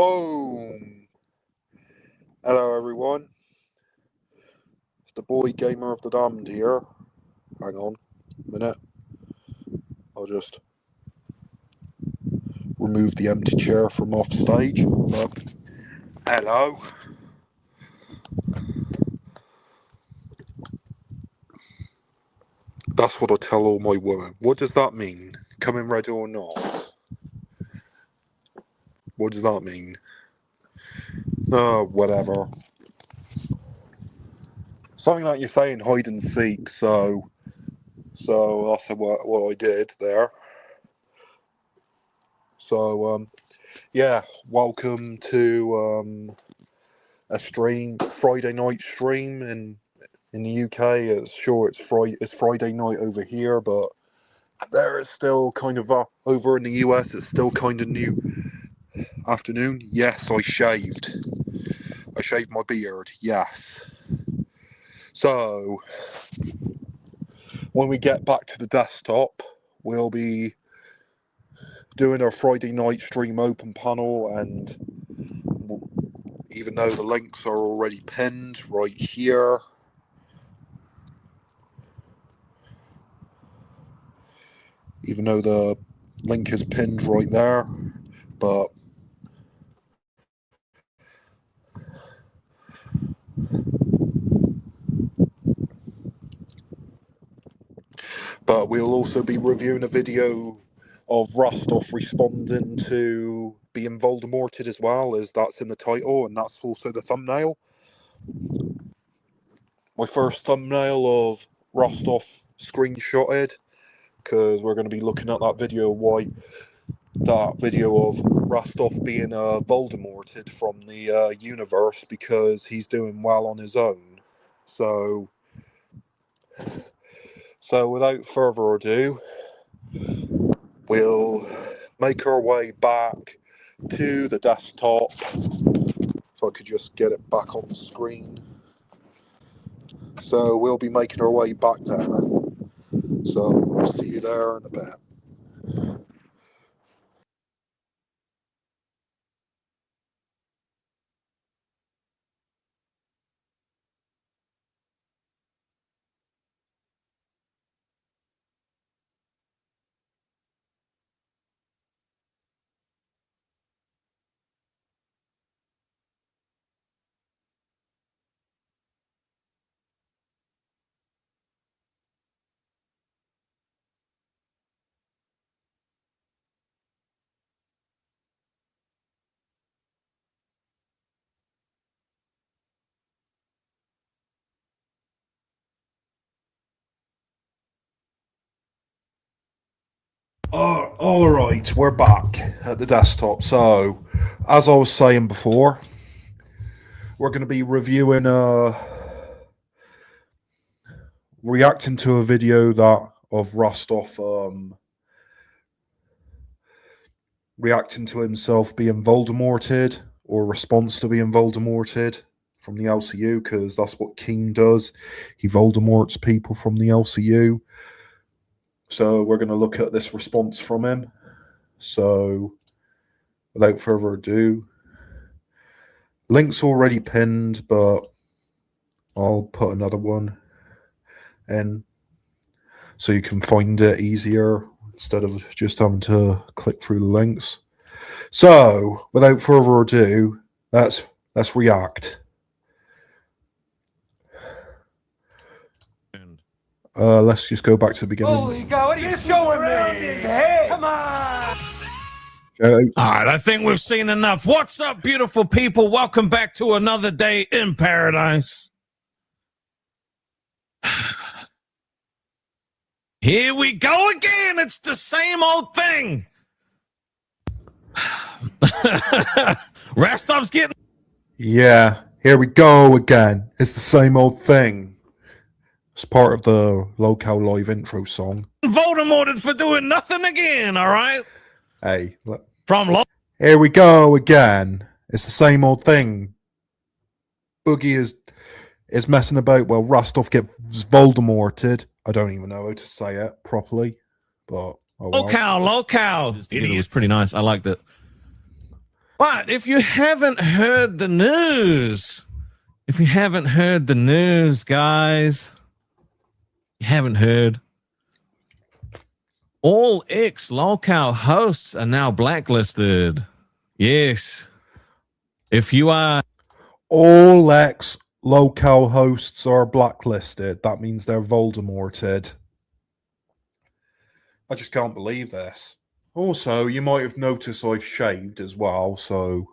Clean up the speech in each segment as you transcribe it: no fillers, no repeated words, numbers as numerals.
Boom! Hello everyone, it's the boy gamer of the damned here. Hang on a minute, I'll just remove the empty chair from off stage. Hello. That's what I tell all my women. What does that mean? Coming ready or not? What does that mean? Oh, whatever. Something like you say in hide and seek, so that's what I did there. So, yeah, welcome to a stream, Friday night stream in the UK. It's Friday night over here, but there it's still kind of over in the US. It's still kind of new afternoon. Yes, I shaved my beard. Yes. So when we get back to the desktop, we'll be doing our Friday night stream open panel, and even though the links are already pinned right here, even though the link is pinned right there, but we'll also be reviewing a video of Rastov responding to being voldimorted as well, as that's in the title and that's also the thumbnail. My first thumbnail of Rastov screenshotted, because we're going to be looking at that video of Rastov being voldimorted from the universe, because he's doing well on his own. So without further ado, we'll make our way back to the desktop. So I could just get it back on the screen. So we'll be making our way back there. So I'll see you there in a bit. Alright, we're back at the desktop. So, as I was saying before, we're going to be reviewing reacting to a video of Rastov reacting to himself being voldimorted, or response to being voldimorted from the LCU, because that's what King does. He voldimorts people from the LCU. So we're going to look at this response from him. So without further ado, link's already pinned, but I'll put another one in so you can find it easier instead of just having to click through the links. So without further ado, let's react. Let's just go back to the beginning. Holy God, what are you showing me? Hey, come on! All right, I think we've seen enough. What's up, beautiful people? Welcome back to another day in paradise. Here we go again. It's the same old thing. Rastov's getting... Yeah, here we go again. It's the same old thing. It's part of the Locale Live intro song. voldemorted for doing nothing again, all right? Hey, here we go again. It's the same old thing. Boogie is messing about. Well, Rastov gets voldemorted. I don't even know how to say it properly, but locale. It was pretty nice. I liked it. But if you haven't heard the news, guys, you haven't heard, all ex-lolcow hosts are now blacklisted. Yes. If you are... All ex-lolcow hosts are blacklisted. That means they're voldimorted. I just can't believe this. Also, you might have noticed I've shaved as well, so...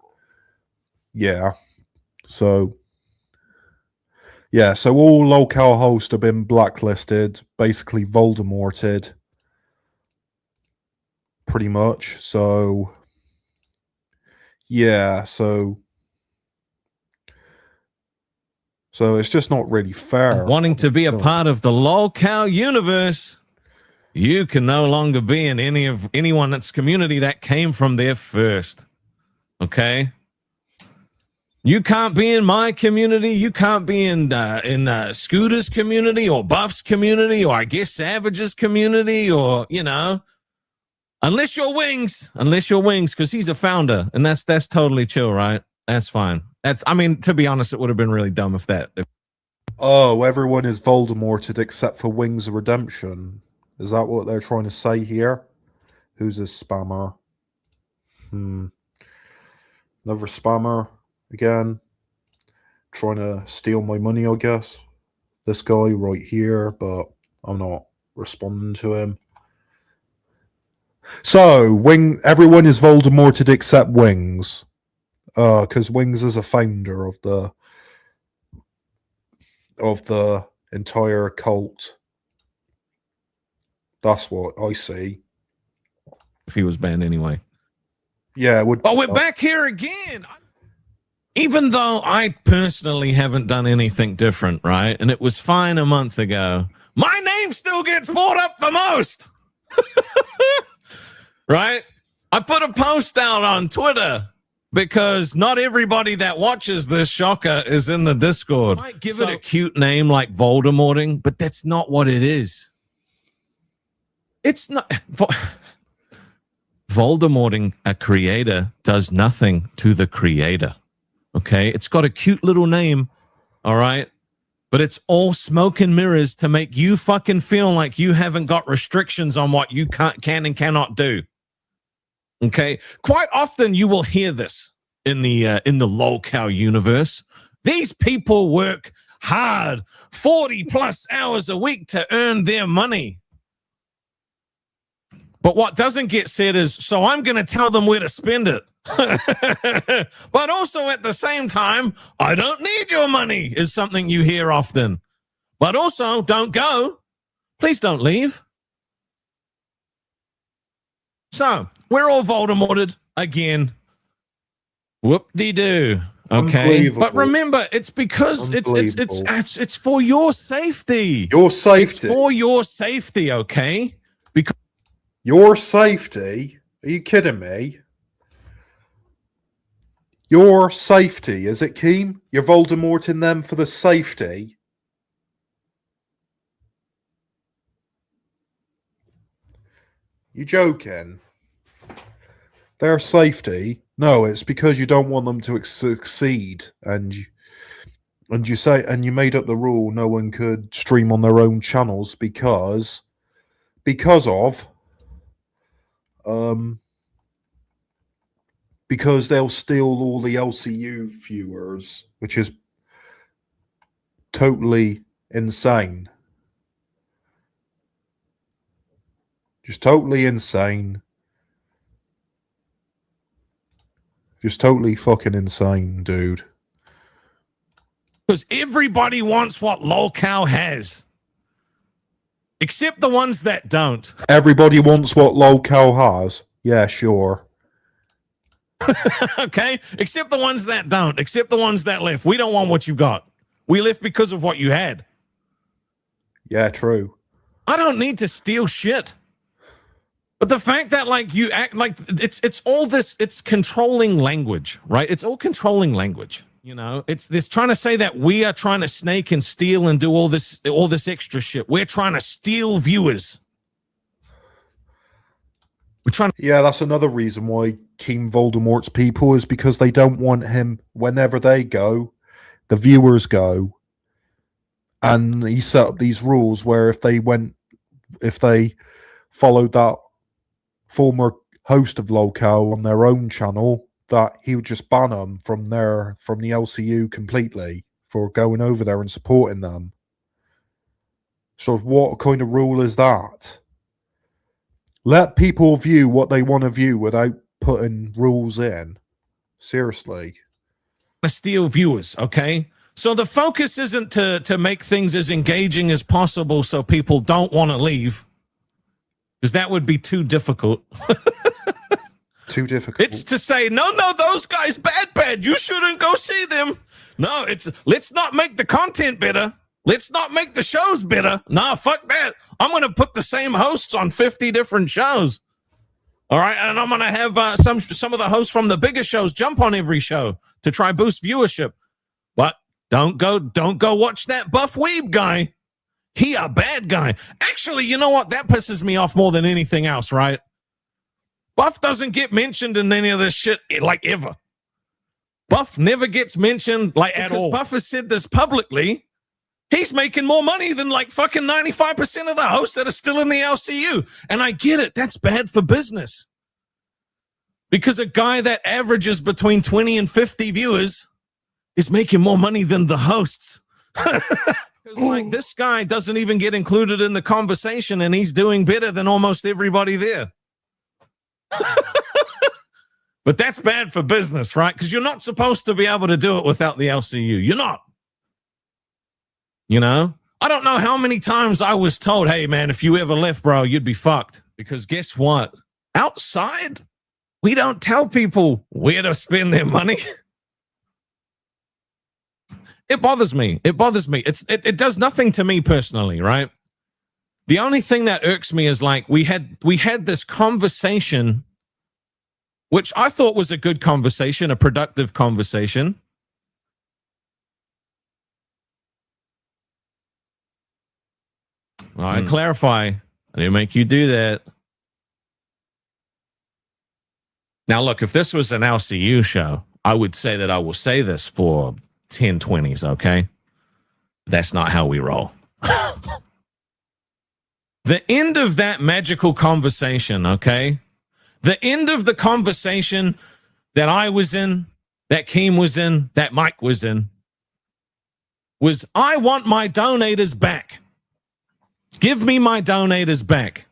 Yeah. So all lolcow hosts have been blacklisted, basically voldimorted. Pretty much. So... Yeah, so it's just not really fair. Wanting to be a part of the lolcow universe, you can no longer be in anyone that's community that came from there first. Okay? You can't be in my community. You can't be in Scooter's community or Buff's community or I guess Savage's community or, you know, unless you're Wings, because he's a founder, and that's totally chill, right? That's fine. I mean, to be honest, it would have been really dumb if Oh, everyone is voldimorted except for Wings of Redemption. Is that what they're trying to say here? Who's a spammer? Another spammer again. Trying to steal my money, I guess. This guy right here, but I'm not responding to him. So, everyone is voldimorted except Wings. Because Wings is a founder of the entire cult. That's what I see. if he was banned anyway. Yeah, it would. But we're back here again. Even though I personally haven't done anything different, right? And it was fine a month ago. My name still gets brought up the most. Right? I put a post out on Twitter because not everybody that watches this shocker is in the Discord. I might give it a cute name like Voldemorting, but that's not what it is. It's not. Voldemorting a creator does nothing to the creator. Okay? It's got a cute little name, all right? But it's all smoke and mirrors to make you fucking feel like you haven't got restrictions on what you can and cannot do. Okay? Quite often you will hear this in the lolcow universe. These people work hard, 40 plus hours a week to earn their money. But what doesn't get said is, so I'm going to tell them where to spend it. But also at the same time, I don't need your money is something you hear often. But also, don't go. Please don't leave. So, we're all Voldemorted again. Whoop-de-doo. Okay. But remember, it's because it's for your safety. Your safety. It's for your safety, okay? Because your safety? Are you kidding me? Your safety, is it, Keem? You're Voldemorting them for the safety? You joking? Their safety? No, it's because you don't want them to succeed, and you made up the rule no one could stream on their own channels because they'll steal all the LCU viewers, which is totally insane. Just totally insane. Just totally fucking insane, dude. Because everybody wants what lolcow has. Except the ones that don't. Everybody wants what lolcow has. Yeah, sure. Okay? Except the ones that don't. Except the ones that left. We don't want what you got. We left because of what you had. Yeah, true. I don't need to steal shit. But the fact that like you act like it's all this, it's controlling language, right? It's all controlling language. You know, it's this trying to say that we are trying to snake and steal and do all this extra shit. We're trying to steal viewers. We're trying to. Yeah, that's another reason why King Voldemort's people is because they don't want him. Whenever they go, the viewers go, and he set up these rules where if they followed that former host of Locale on their own channel, that he would just ban them from the LCU completely for going over there and supporting them. So what kind of rule is that? Let people view what they want to view without putting rules in. Seriously. Steal viewers, okay? So the focus isn't to make things as engaging as possible so people don't want to leave, because that would be too difficult. Too difficult. It's to say, no, those guys bad. You shouldn't go see them. No, it's let's not make the content better. Let's not make the shows better. Nah, fuck that. I'm going to put the same hosts on 50 different shows. All right, and I'm going to have some of the hosts from the bigger shows jump on every show to try boost viewership. But don't go watch that Buff Weeb guy. He a bad guy. Actually, you know what? That pisses me off more than anything else, right? Buff doesn't get mentioned in any of this shit, like, ever. Buff never gets mentioned, like, at all. Buff has said this publicly. He's making more money than, like, fucking 95% of the hosts that are still in the LCU. And I get it. That's bad for business. Because a guy that averages between 20 and 50 viewers is making more money than the hosts. Because, like, this guy doesn't even get included in the conversation, and he's doing better than almost everybody there. But that's bad for business, right? Because you're not supposed to be able to do it without the LCU. You're not. You know? I don't know how many times I was told, hey, man, if you ever left, bro, you'd be fucked. Because guess what? Outside, we don't tell people where to spend their money. It bothers me. It bothers me. It does nothing to me personally, right? The only thing that irks me is, like, we had this conversation, which I thought was a good conversation, a productive conversation. Well, I clarify. I didn't make you do that. Now, look, if this was an LCU show, I would say that I will say this for 10/20s, okay? That's not how we roll. The end of that magical conversation, okay? The end of the conversation that I was in, that Keem was in, that Mike was in, was, I want my donators back. Give me my donators back.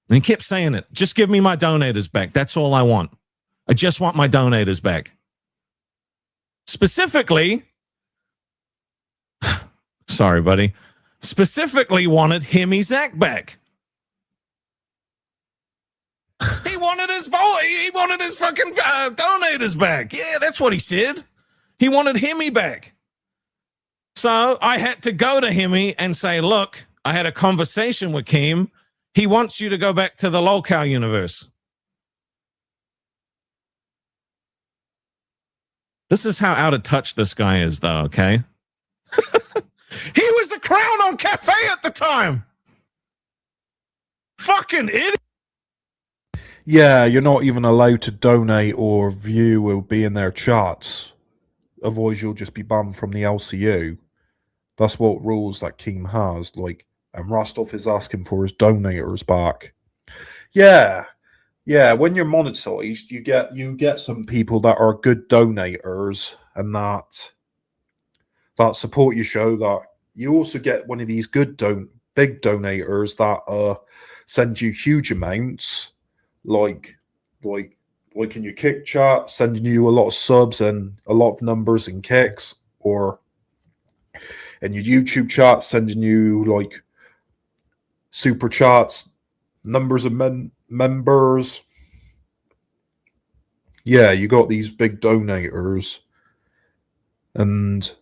And he kept saying it. Just give me my donators back. That's all I want. I just want my donators back. Specifically, sorry, buddy. Specifically wanted Hemi Zach back. He wanted his fucking donators back. Yeah, that's what he said. He wanted Hemi back. So I had to go to Hemi and say, look, I had a conversation with Keem. He wants you to go back to the Locale universe. This is how out of touch this guy is, though, okay? He was a crown on Cafe at the time. Fucking idiot. Yeah, you're not even allowed to donate or view or be in their chats. Otherwise, you'll just be banned from the LCU. That's what rules that Keem has. Like, and Rastov is asking for his donators back. Yeah. When you're monetized, you get some people that are good donators and that support your show. That you also get one of these good big donators that send you huge amounts, like in your kick chat, sending you a lot of subs and a lot of numbers and kicks, or in your YouTube chat, sending you like super chats, numbers of members. Yeah, you got these big donators, and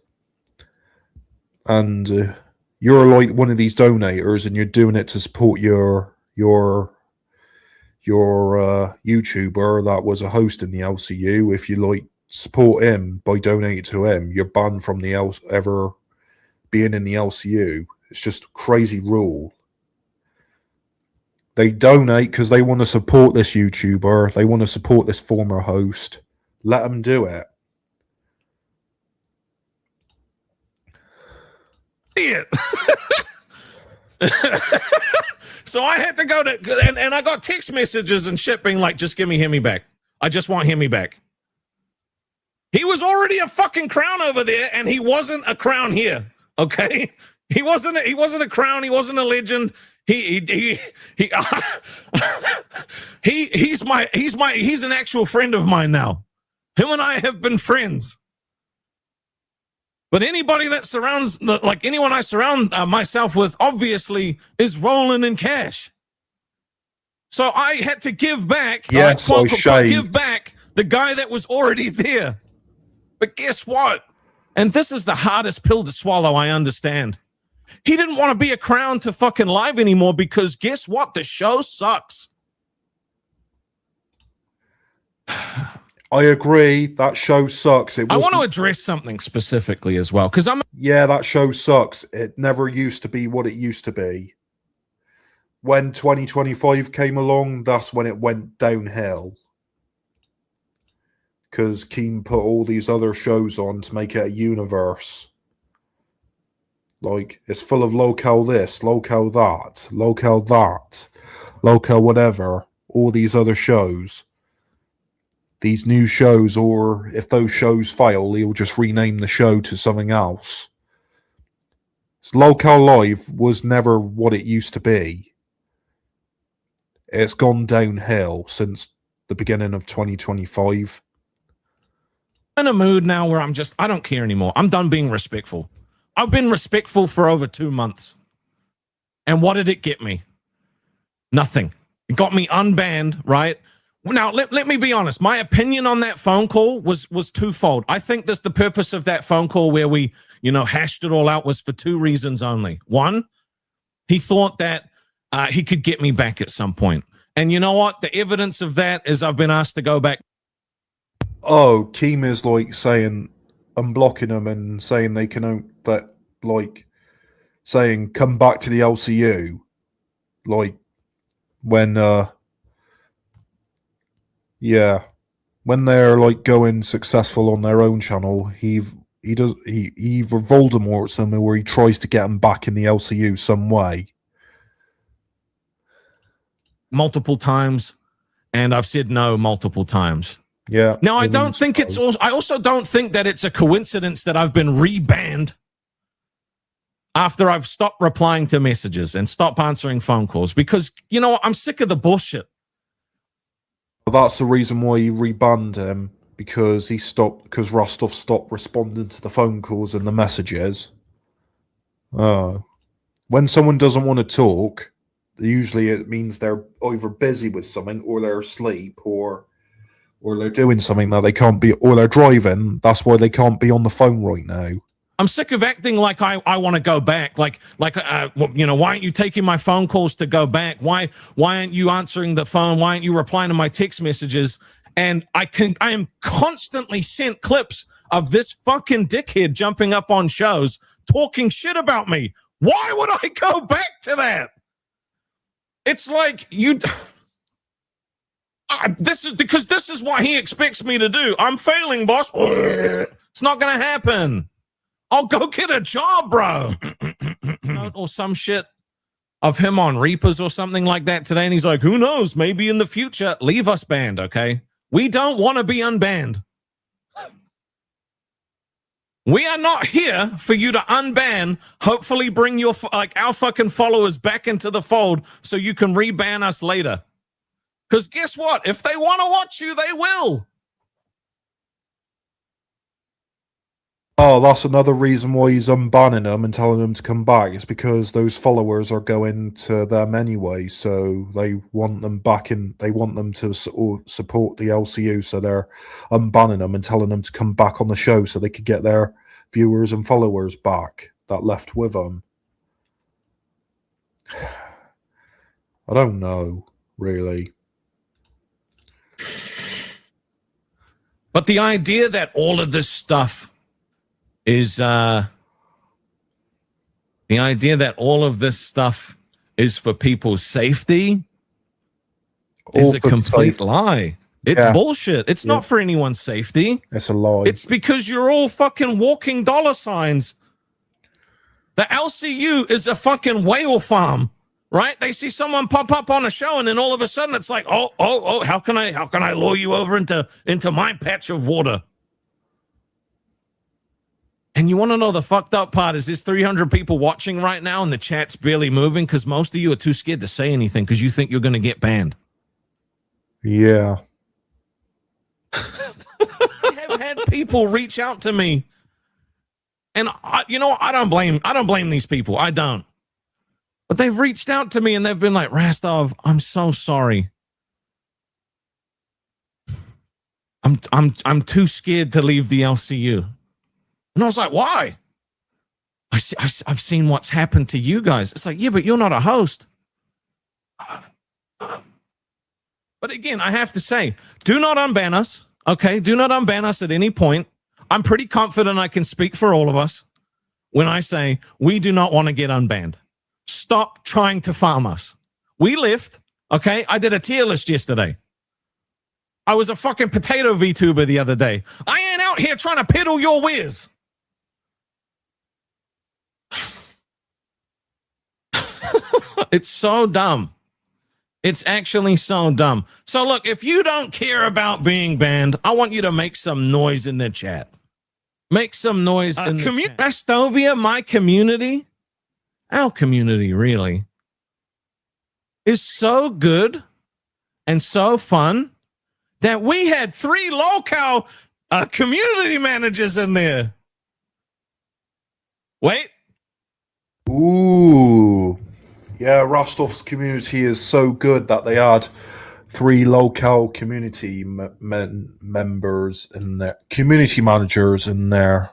you're like one of these donators, and you're doing it to support your YouTuber that was a host in the LCU. If you like support him by donating to him, you're banned from the ever being in the LCU. It's just a crazy rule. They donate because they want to support this YouTuber. They want to support this former host. Let them do it. Idiot. So I had to go to, and I got text messages and shit being like, just give me Hemi back. I just want Hemi back. He was already a fucking crown over there, and he wasn't a crown here. Okay, he wasn't a crown. He wasn't a legend. He's an actual friend of mine now. Him and I have been friends. But anybody that surrounds, like anyone I surround myself with, obviously is rolling in cash. So I had to give back. Yes, give back the guy that was already there. But guess what? And this is the hardest pill to swallow, I understand. He didn't want to be a crown to fucking live anymore because guess what? The show sucks. I agree. That show sucks. I want to address something specifically as well because yeah, that show sucks. It never used to be what it used to be. When 2025 came along, that's when it went downhill. Because Keem put all these other shows on to make it a universe. Like, it's full of locale this, locale that, locale that, locale whatever. All these other shows. These new shows, or if those shows fail, he'll just rename the show to something else. So Locale Live was never what it used to be. It's gone downhill since the beginning of 2025. I'm in a mood now where I don't care anymore. I'm done being respectful. I've been respectful for over 2 months. And what did it get me? Nothing. It got me unbanned, right? Now, let me be honest. My opinion on that phone call was twofold. I think the purpose of that phone call where we, hashed it all out was for 2 reasons only. One, he thought that he could get me back at some point. And you know what? The evidence of that is I've been asked to go back. Oh, Keem is like saying, unblocking them and saying they can, saying come back to the LCU. Like, when, yeah, when they're like going successful on their own channel, he either voldemorts them or he tries to get them back in the LCU some way. Multiple times, and I've said no multiple times. Yeah. Now I don't think it's also. I also don't think that it's a coincidence that I've been rebanned after I've stopped replying to messages and stopped answering phone calls because I'm sick of the bullshit. That's the reason why he rebanned him, because Rastov stopped responding to the phone calls and the messages. When someone doesn't want to talk, usually it means they're either busy with something or they're asleep or they're doing something that they can't be, or they're driving. That's why they can't be on the phone right now. I'm sick of acting like I want to go back. Why aren't you taking my phone calls to go back? Why aren't you answering the phone? Why aren't you replying to my text messages? And I am constantly sent clips of this fucking dickhead jumping up on shows talking shit about me. Why would I go back to that? It's like this is what he expects me to do. I'm failing, boss. It's not going to happen. I'll go get a job, bro. Or some shit of him on Reapers or something like that today. And he's like, who knows? Maybe in the future, leave us banned, okay? We don't want to be unbanned. We are not here for you to unban, hopefully bring our fucking followers back into the fold so you can reban us later. Because guess what? If they want to watch you, they will. Oh, that's another reason why he's unbanning them and telling them to come back. It's because those followers are going to them anyway, so they want them back in. They want them to support the LCU, so they're unbanning them and telling them to come back on the show so they could get their viewers and followers back that left with them. I don't know, really. But the idea that all of this stuff is for people's safety is All a for complete safety. lie. It's Yeah. bullshit. It's Yeah. not for anyone's safety. It's a lie. It's because you're all fucking walking dollar signs. The LCU is a fucking whale farm, right? They see someone pop up on a show, and then all of a sudden it's like, oh, how can I lure you over into my patch of water? And you want to know the fucked up part is there's 300 people watching right now, and the chat's barely moving because most of you are too scared to say anything because you think you're going to get banned. Yeah. I have had people reach out to me, and I don't blame these people. I don't. But they've reached out to me and they've been like, Rastov, I'm so sorry. I'm too scared to leave the LCU. And I was like, why? I've seen what's happened to you guys. It's like, yeah, but you're not a host. But again, I have to say, do not unban us. Okay, do not unban us at any point. I'm pretty confident I can speak for all of us when I say we do not want to get unbanned. Stop trying to farm us. We left. Okay, I did a tier list yesterday. I was a fucking potato VTuber the other day. I ain't out here trying to peddle your wares. It's so dumb. It's actually so dumb. So look, if you don't care about being banned, I want you to make some noise in the chat. Make some noise in the chat. Rastovia, my community, our community really, is so good and so fun that we had 3 local community managers in there. Wait. Ooh. Yeah, Rostov's community is so good that they had 3 local community members in there, community managers in there.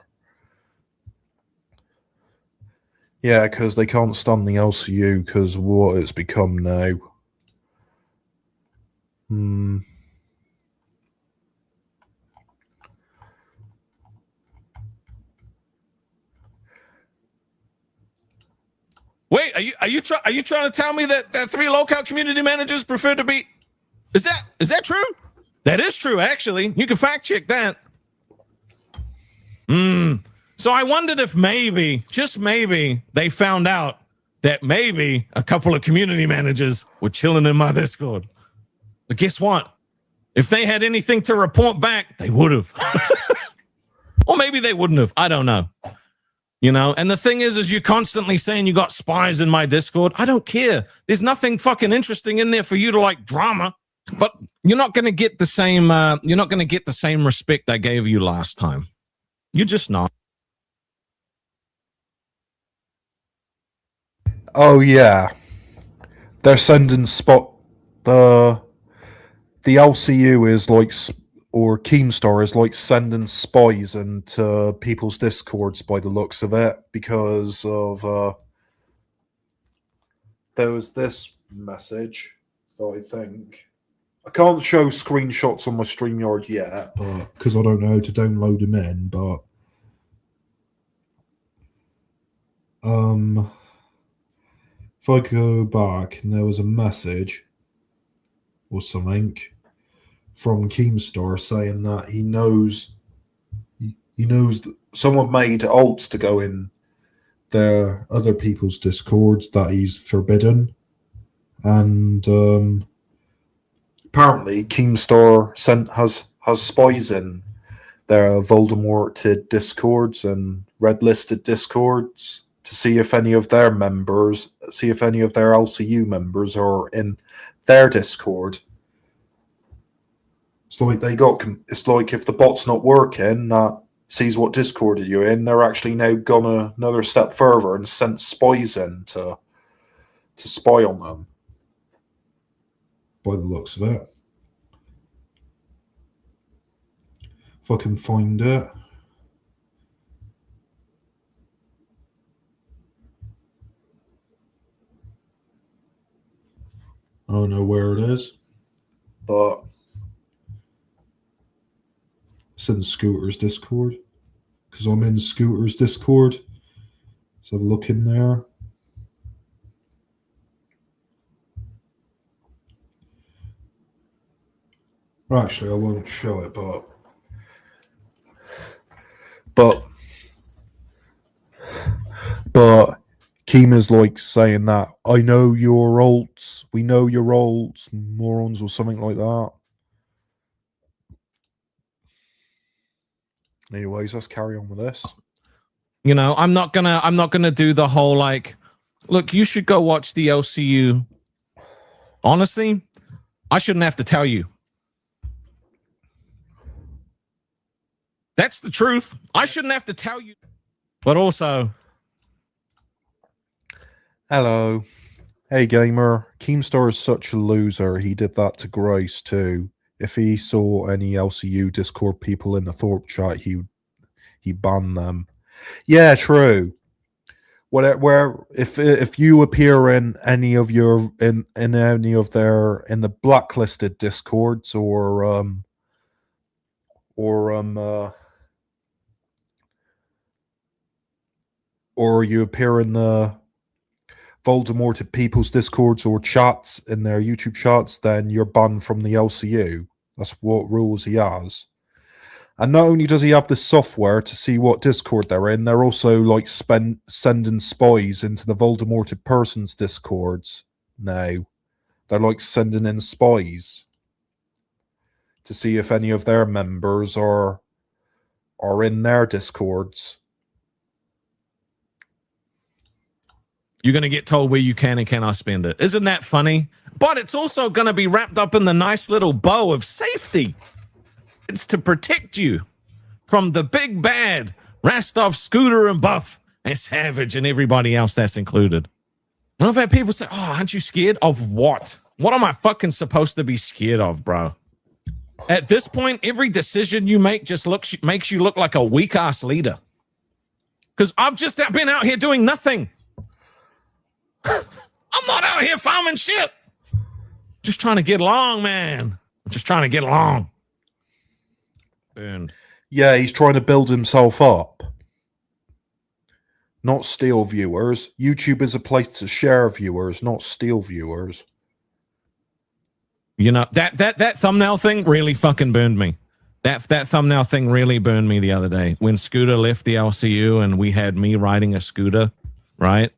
Yeah, because they can't stand the LCU because of what it's become now. Wait, are you trying to tell me that 3 local community managers prefer to be? Is that true? That is true, actually. You can fact check that. So I wondered if maybe, just maybe, they found out that maybe a couple of community managers were chilling in my Discord. But guess what? If they had anything to report back, they would have. Or maybe they wouldn't have. I don't know. You know, and the thing is you're constantly saying you got spies in my Discord. I don't care. There's nothing fucking interesting in there for you to like drama. But you're not going to get the same. You're not going to get the same respect I gave you last time. You're just not. Oh yeah, they're sending the LCU is like, or Keemstar is like sending spies into people's Discords by the looks of it, because of there was this message that I think I can't show screenshots on my StreamYard yet, but because I don't know how to download them in, but if I go back and there was a message or something from Keemstar saying that he knows that someone made alts to go in their other people's Discords that he's forbidden, and apparently Keemstar has spies in their voldimorted Discords and red listed Discords to see if any of their LCU members are in their Discord. It's like it's like if the bot's not working, that sees what Discord are you in, they're actually now gone another step further and sent spies in to spy on them. By the looks of it. If I can find it. I don't know where it is, but it's in Scooter's Discord, because I'm in Scooter's Discord. So have a look in there. Actually, I won't show it, but Kima's like saying that I know your alts, we know your alts, morons, or something like that. Anyways, let's carry on with this. You know, I'm not gonna do the whole like, look, you should go watch the LCU. Honestly, I shouldn't have to tell you. That's the truth. I shouldn't have to tell you. But also, hello. Hey, gamer. Keemstar is such a loser. He did that to Grace, too. If he saw any LCU Discord people in the Thorpe chat, he banned them. Yeah, true. Where if you appear in any of your in any of their in the blacklisted Discords or you appear in the voldimorted people's Discords or chats in their YouTube chats, then you're banned from the LCU. That's what rules he has. And not only does he have the software to see what Discord they're in, they're also like sending spies into the voldimorted person's Discords now. They're like sending in spies to see if any of their members are in their Discords. you're going to get told where you can and cannot spend it. Isn't that funny? But it's also going to be wrapped up in the nice little bow of safety. It's to protect you from the big bad Rastov, Scooter, and Buff, and Savage, and everybody else that's included. And I've had people say, oh, aren't you scared of what? What am I fucking supposed to be scared of, bro? At this point, every decision you make just makes you look like a weak-ass leader. Because I've just been out here doing nothing. I'm not out here farming shit. Just trying to get along, man. I'm just trying to get along. And yeah, he's trying to build himself up. Not steal viewers. YouTube is a place to share viewers, not steal viewers. You know, that thumbnail thing really fucking burned me. That thumbnail thing really burned me the other day. When Scooter left the LCU and we had me riding a scooter, right?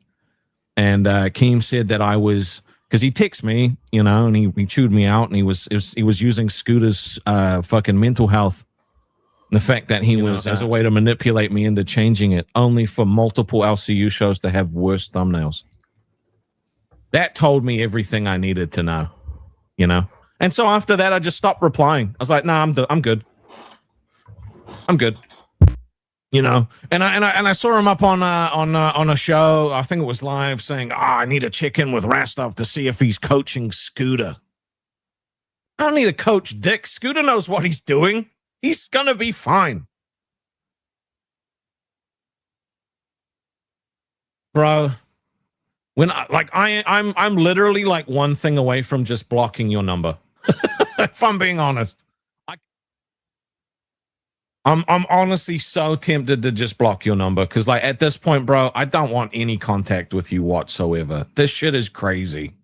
And Keem said that I was, because he texted me, you know, and he chewed me out, and he was using Scooter's fucking mental health, and the fact that he was as a way to manipulate me into changing it, only for multiple LCU shows to have worse thumbnails. That told me everything I needed to know, you know. And so after that, I just stopped replying. I was like, nah, I'm good. I'm good. You know, and I saw him up on a show. I think it was live, saying, I need to check in with Rastov to see if he's coaching Scooter. I don't need to coach Dick. Scooter knows what he's doing. He's gonna be fine, bro. When I'm literally like one thing away from just blocking your number. If I'm being honest. I'm honestly so tempted to just block your number, because like at this point, bro, I don't want any contact with you whatsoever. This shit is crazy.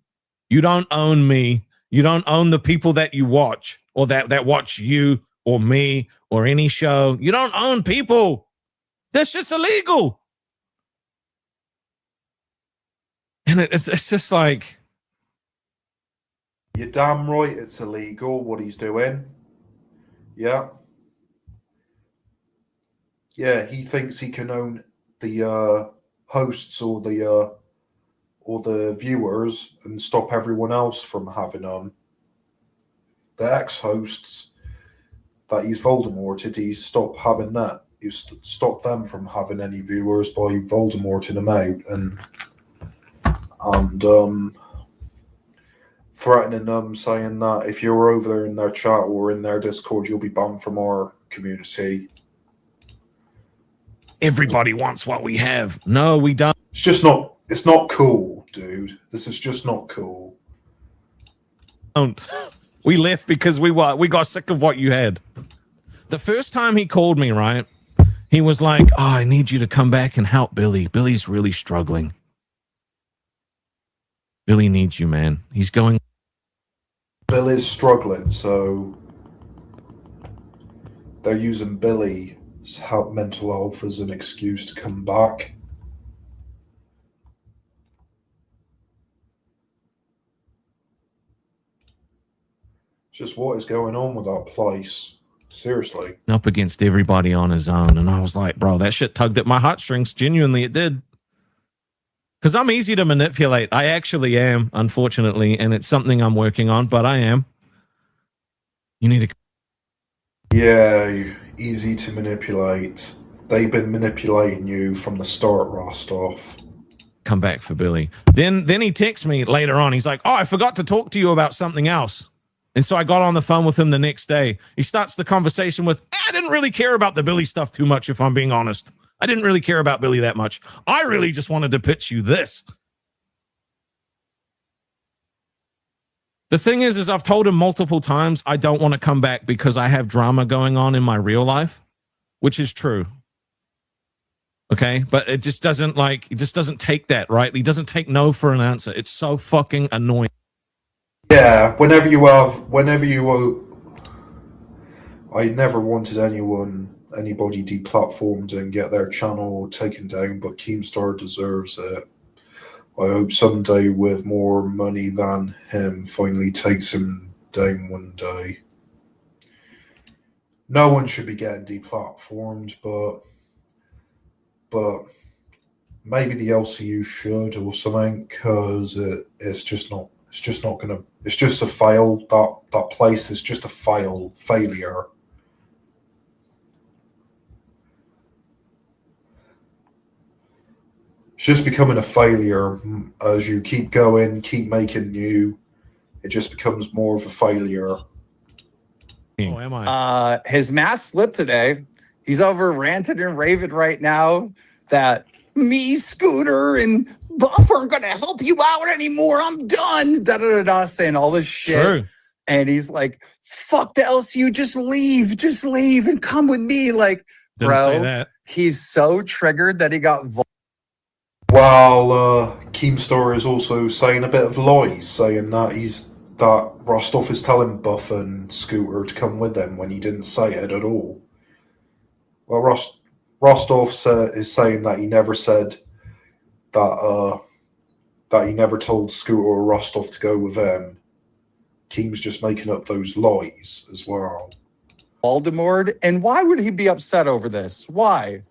You don't own me. You don't own the people that you watch, or that watch you or me or any show. You don't own people. This shit's illegal. And it's just like, you're damn right it's illegal what he's doing. Yeah. Yeah, he thinks he can own the hosts or the viewers and stop everyone else from having the ex-hosts that he's voldimorted. He's stopped having that. He's stopped them from having any viewers by voldimorting them out and threatening them, saying that if you're over there in their chat or in their Discord, you'll be banned from our community. everybody wants what we have. No, we don't. It's just not. It's not cool, dude. This is just not cool. We left because we got sick of what you had. The first time he called me, right? He was like, "Oh, I need you to come back and help Billy. Billy's really struggling. Billy needs you, man. He's going." Bill is struggling, so they're using Billy's mental health as an excuse to come back. Just what is going on with that place? Seriously. Up against everybody on his own. And I was like, bro, that shit tugged at my heartstrings. Genuinely, it did. Because I'm easy to manipulate. I actually am, unfortunately. And it's something I'm working on, but I am. You need to... Yeah, easy to manipulate. They've been manipulating you from the start, Rostov. Come back for Billy. Then he texts me later on. He's like, oh, I forgot to talk to you about something else. And so I got on the phone with him the next day. He starts the conversation with, I didn't really care about the Billy stuff too much, if I'm being honest. I didn't really care about Billy that much. I really just wanted to pitch you this. The thing is I've told him multiple times I don't want to come back because I have drama going on in my real life, which is true. Okay, but it just doesn't take that, right? He doesn't take no for an answer. It's so fucking annoying. Yeah, I never wanted anybody deplatformed and get their channel taken down, but Keemstar deserves it. I hope someday with more money than him finally takes him down one day. No one should be getting deplatformed, but maybe the LCU should or something, because it's just a fail. That place is just a failure. It's just becoming a failure as you keep going, keep making new. It just becomes more of a failure. Oh, am I? His mask slipped today. He's over ranting and raving right now that me, Scooter, and Buff aren't going to help you out anymore. I'm done. Da-da-da-da, saying all this shit. True. And he's like, fuck the LCU. Just leave and come with me. Like, Didn't say bro, that. he's so triggered that he got While Keemstar is also saying a bit of lies, saying that Rostov is telling Buff and Scooter to come with him when he didn't say it at all. Well, Rostov is saying that he never said that he never told Scooter or Rostov to go with him. Keem's just making up those lies as well. voldimorted. And why would he be upset over this? Why?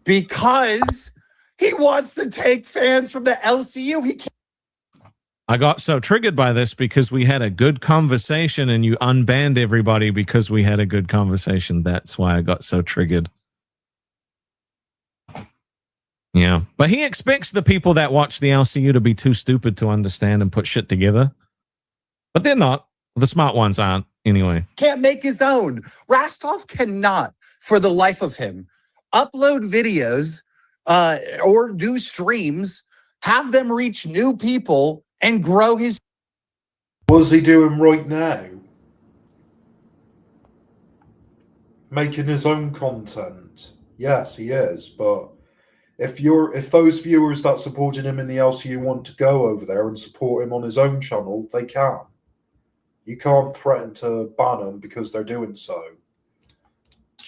Because he wants to take fans from the LCU. He can't. I got so triggered by this because we had a good conversation and you unbanned everybody because we had a good conversation. That's why I got so triggered. Yeah. But he expects the people that watch the LCU to be too stupid to understand and put shit together. But they're not. The smart ones aren't, anyway. Can't make his own. Rastov cannot, for the life of him, upload videos or do streams, have them reach new people, and grow his... What's he doing right now? Making his own content. Yes, he is, but if those viewers that supported him in the LCU want to go over there and support him on his own channel, they can. You can't threaten to ban them because they're doing so.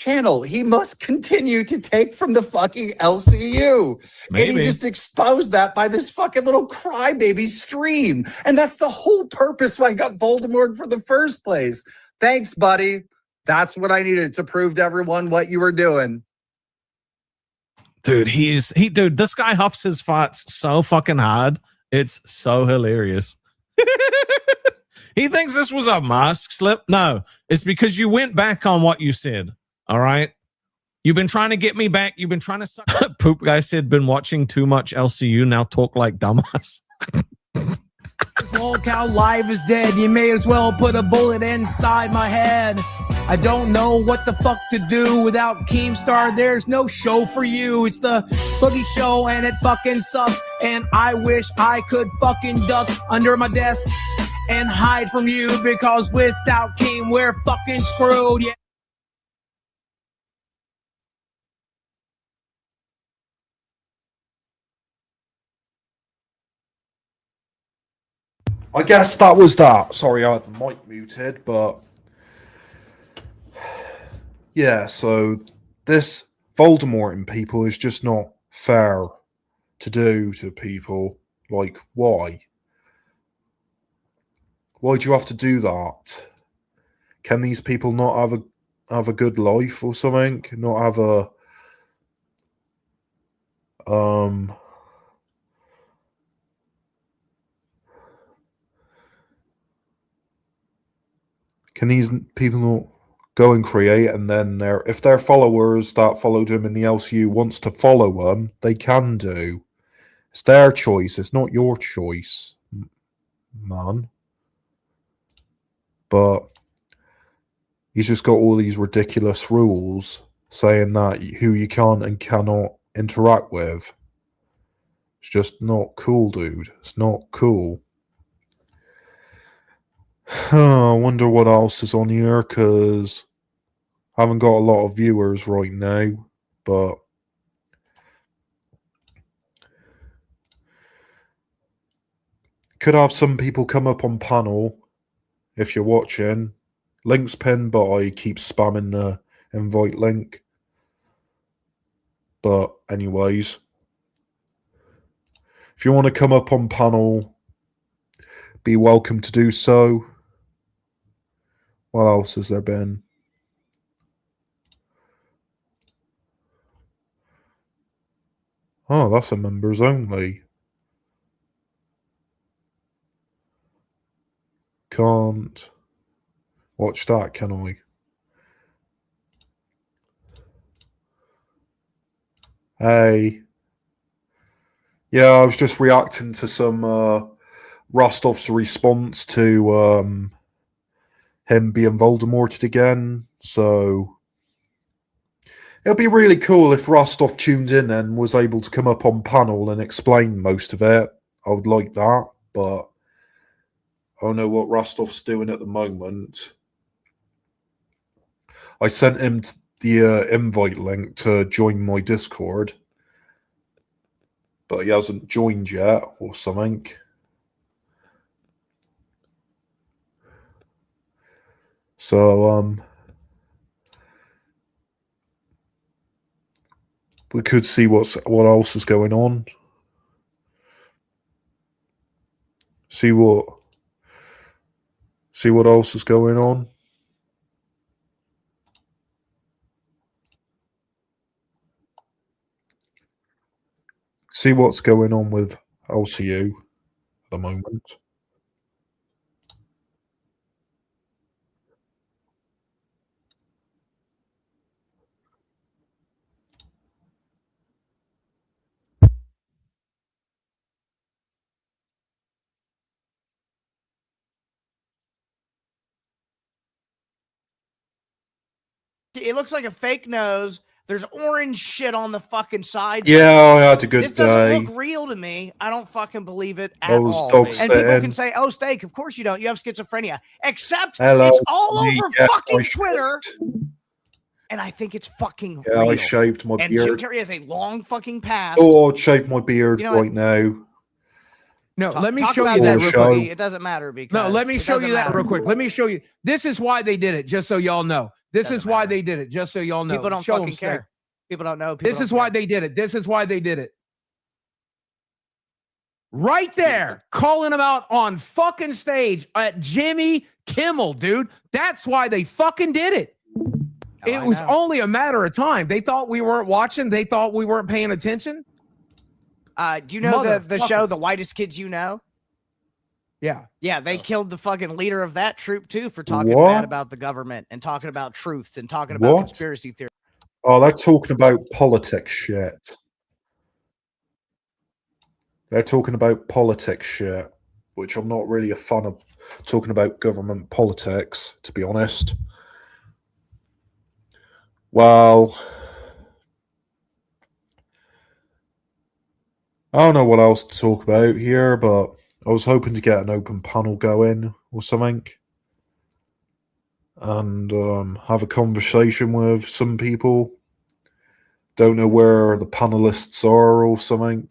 channel. He must continue to take from the fucking LCU. Maybe. And he just exposed that by this fucking little crybaby stream. And that's the whole purpose why I got Voldemort for the first place. Thanks, buddy. That's what I needed to prove to everyone what you were doing. Dude, dude, this guy huffs his farts so fucking hard. It's so hilarious. He thinks this was a mask slip. No, it's because you went back on what you said. All right. You've been trying to get me back. You've been trying to suck. Poop guy said, been watching too much LCU. Now talk like dumbass. This whole cow live is dead. You may as well put a bullet inside my head. I don't know what the fuck to do without Keemstar. There's no show for you. It's the Boogie Show and it fucking sucks. And I wish I could fucking duck under my desk and hide from you, because without Keem, we're fucking screwed. Yeah. I guess that was that. Sorry, I had the mic muted, but Yeah, so this voldemorting people is just not fair to do to people. Like, why? Why do you have to do that? Can these people not have a good life or something? Not have a can these people not go and create, and then if their followers that followed him in the LCU wants to follow him, they can do. It's their choice. It's not your choice, man. But he's just got all these ridiculous rules saying that who you can and cannot interact with. It's just not cool, dude. It's not cool. I wonder what else is on here, because I haven't got a lot of viewers right now, but could have some people come up on panel if you're watching. Link's pinned, but I keep spamming the invite link. But anyways, if you want to come up on panel, be welcome to do so. What else has there been? Oh, that's a members only. Can't watch that, can I? Hey. Yeah, I was just reacting to some Rostov's response to him being voldemorted again. So it'd be really cool if Rostov tuned in and was able to come up on panel and explain most of it. I would like that, but I don't know what Rostov's doing at the moment. I sent him the invite link to join my Discord, but he hasn't joined yet or something. So we could see what else is going on. See what else is going on. See what's going on with LCU at the moment. It looks like a fake nose. There's orange shit on the fucking side. Yeah, I had a good This doesn't day. look real to me. I don't fucking believe it I at was all. dog And people sitting. can say, "Oh, Steak, of course you don't. You have schizophrenia." Except Hello, it's all me. over Yes, fucking I Twitter, shaved. and I think it's fucking Yeah, I real. shaved my And Jim beard. Carrey has a long fucking past. Oh, I'd shave my beard You know what? right now. No, let me Talk show about you that For real show. quick. Boogie. It doesn't matter because No, let me it show doesn't you that matter. real quick. Let me show you. This is why they did it, just so y'all know. This Doesn't is why matter. they did it, just so y'all know. People don't Show 'em, fucking Snake. care. People don't know. People This don't is why care. they did it. This is why they did it. Right there, calling him out on fucking stage at Jimmy Kimmel, dude. That's why they fucking did it. Oh, It I was know. only a matter of time. They thought we weren't watching. They thought we weren't paying attention. Do you know the Motherfucker. show The Whitest Kids You Know? Yeah. Yeah, they killed the fucking leader of that troop too for talking What? bad about the government and talking about truth and talking about What? conspiracy theories. Oh, they're talking about politics shit. They're talking about politics shit, which I'm not really a fan of talking about government politics, to be honest. Well, I don't know what else to talk about here, but I was hoping to get an open panel going or something and have a conversation with some people. Don't know where the panelists are or something.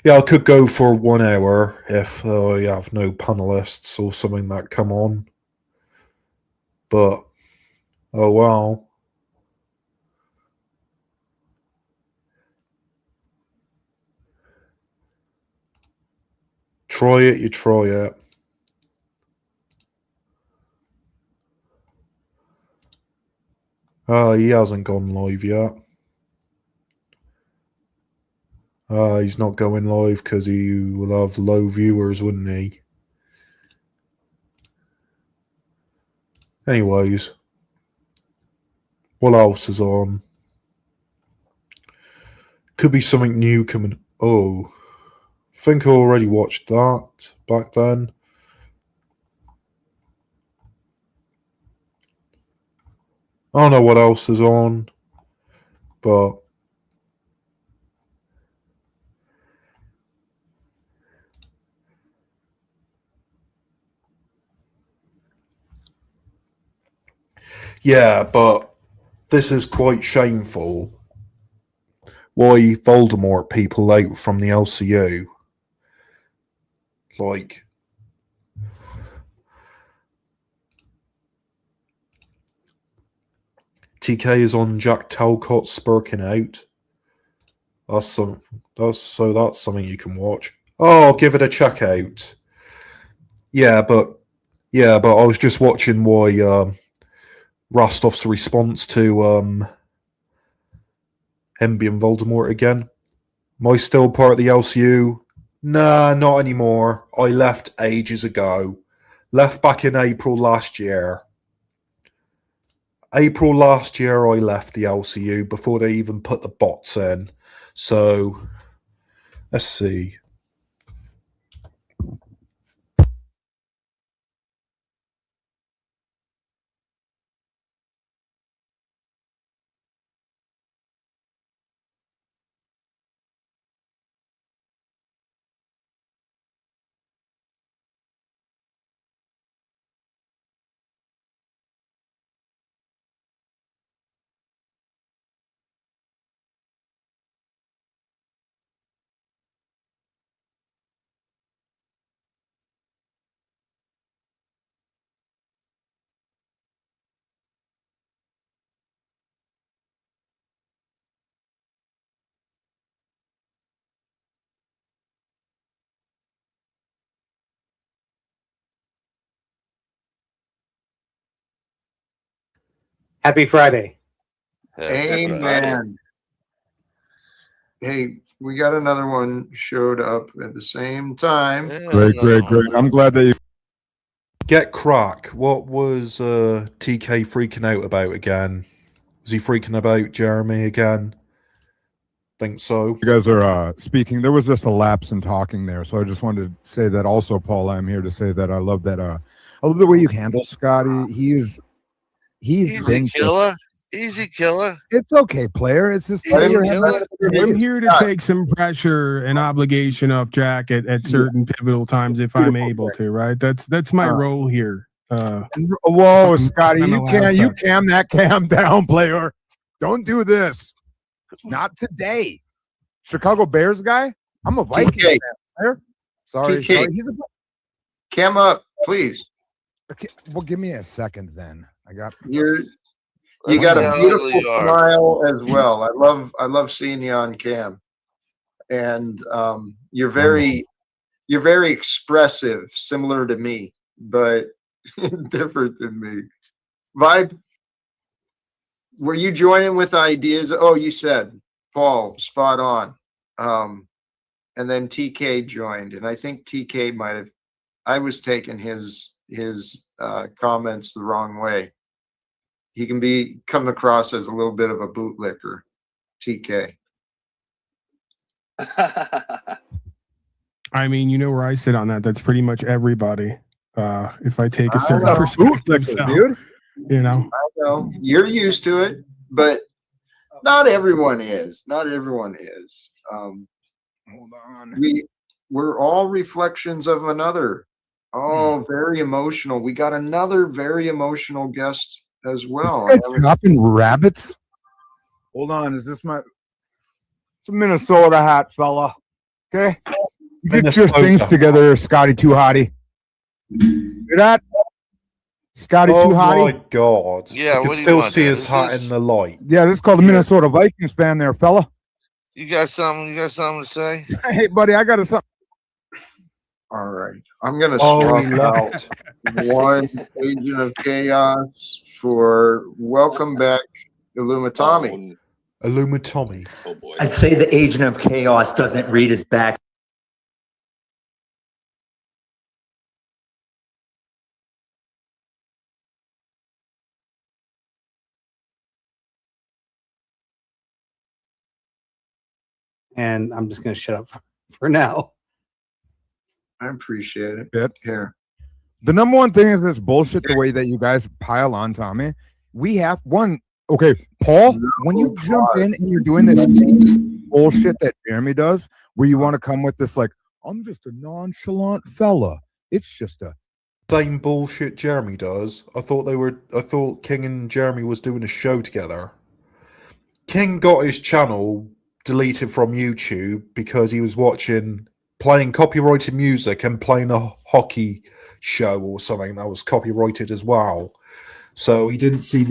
Yeah, I could go for 1 hour if I have no panelists or something that come on. But, oh well. Try it, you try it. He hasn't gone live yet. He's not going live because he will have low viewers, wouldn't he? Anyways, what else is on? Could be something new coming. Oh, I think I already watched that back then. I don't know what else is on, but yeah, but this is quite shameful. Why Voldemort people out from the LCU? Like, TK is on Jack Talcott spurking out. That's something you can watch. Oh, give it a check out. Yeah, but I was just watching why Rostov's response to him being Voldemort again. Am I still part of the LCU? Nah, not anymore. I left ages ago. Left back in April last year. April last year, I left the LCU before they even put the bots in. So, let's see. Happy Friday. Amen. Hey, we got another one showed up at the same time. Great. I'm glad that you. Get crack. What was TK freaking out about again? Was he freaking about Jeremy again? Think so. You guys are speaking. There was just a lapse in talking there, so I just wanted to say that also, Paul. I'm here to say that I love that. I love the way you handle Scotty. He's easy killer. Easy killer. It's okay, player. It's just I'm here to take some pressure and obligation off Jack at certain pivotal times if I'm able to. Right. That's my role here. Whoa, Scotty, you calm that cam down, player. Don't do this. Not today. Chicago Bears guy? I'm a Vikings fan, player. Sorry. He's a cam up, please. Okay, well, give me a second then. You got a beautiful smile as well. I love seeing you on cam. And you're very expressive, similar to me, but different than me. Vibe, were you joining with ideas? Oh, you said Paul, spot on. And then TK joined, and I think TK might have. I was taking his comments the wrong way. He can come across as a little bit of a bootlicker, TK. I mean, you know where I sit on that. That's pretty much everybody. If I take a certain perspective, dude. You know, I know you're used to it, but not everyone is. Not everyone is. Hold on. We're all reflections of another. Oh, very emotional. We got another very emotional guest as well. Chopping rabbits? Hold on. Is this it's a Minnesota hat, fella. Okay. You get your things together, Scotty Too Hottie. Hear that? Scotty Too Hottie. Oh my God. Yeah, I can what do you still want, see Dan? his hat This- in the light. Yeah, this is called the Minnesota Vikings fan there, fella. You got something? You got something to say? Hey, buddy, I got something. All right. I'm going to Oh, he swap out left. one Agent of Chaos for Welcome Back, Illumitami. Illumitami. Oh boy. I'd say the Agent of Chaos doesn't read his back. And I'm just going to shut up for now. I appreciate it. Yep. Here. The number one thing is this bullshit, the way that you guys pile on Tommy. We have one. Okay, Paul, when you jump in and you're doing this same bullshit that Jeremy does, where you want to come with this, like, I'm just a nonchalant fella. It's just a Same bullshit Jeremy does. I thought King and Jeremy was doing a show together. King got his channel deleted from YouTube because he was playing copyrighted music and playing a hockey show or something that was copyrighted as well. So he didn't see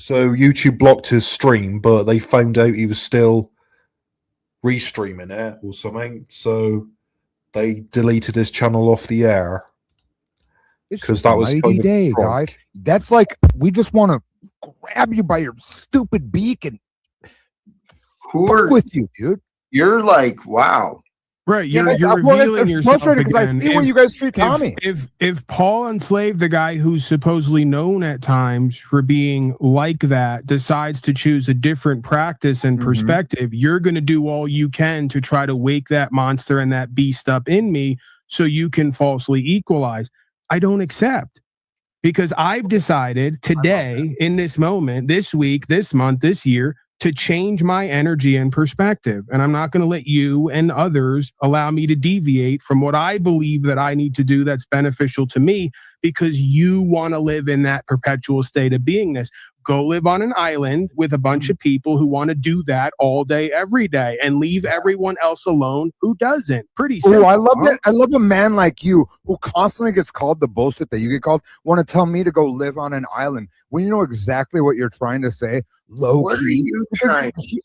so YouTube blocked his stream, but they found out he was still restreaming it or something. So they deleted his channel off the air. Because that was mighty day, guys. That's like, we just want to grab you by your stupid beak and fuck with you, dude. You're like, wow. Right, you're I'm revealing yourself frustrated because I see where you guys treat Tommy. If Paul enslaved the guy who's supposedly known at times for being like that decides to choose a different practice and perspective, you're going to do all you can to try to wake that monster and that beast up in me so you can falsely equalize. I don't accept, because I've decided today, in this moment, this week, this month, this year, to change my energy and perspective. And I'm not going to let you and others allow me to deviate from what I believe that I need to do that's beneficial to me, because you want to live in that perpetual state of beingness. Go live on an island with a bunch of people who want to do that all day, every day, and leave everyone else alone who doesn't. Pretty simple. Oh, I love that. I love a man like you who constantly gets called the bullshit that you get called. Want to tell me to go live on an island when you know exactly what you're trying to say. Low What are key. you trying to say?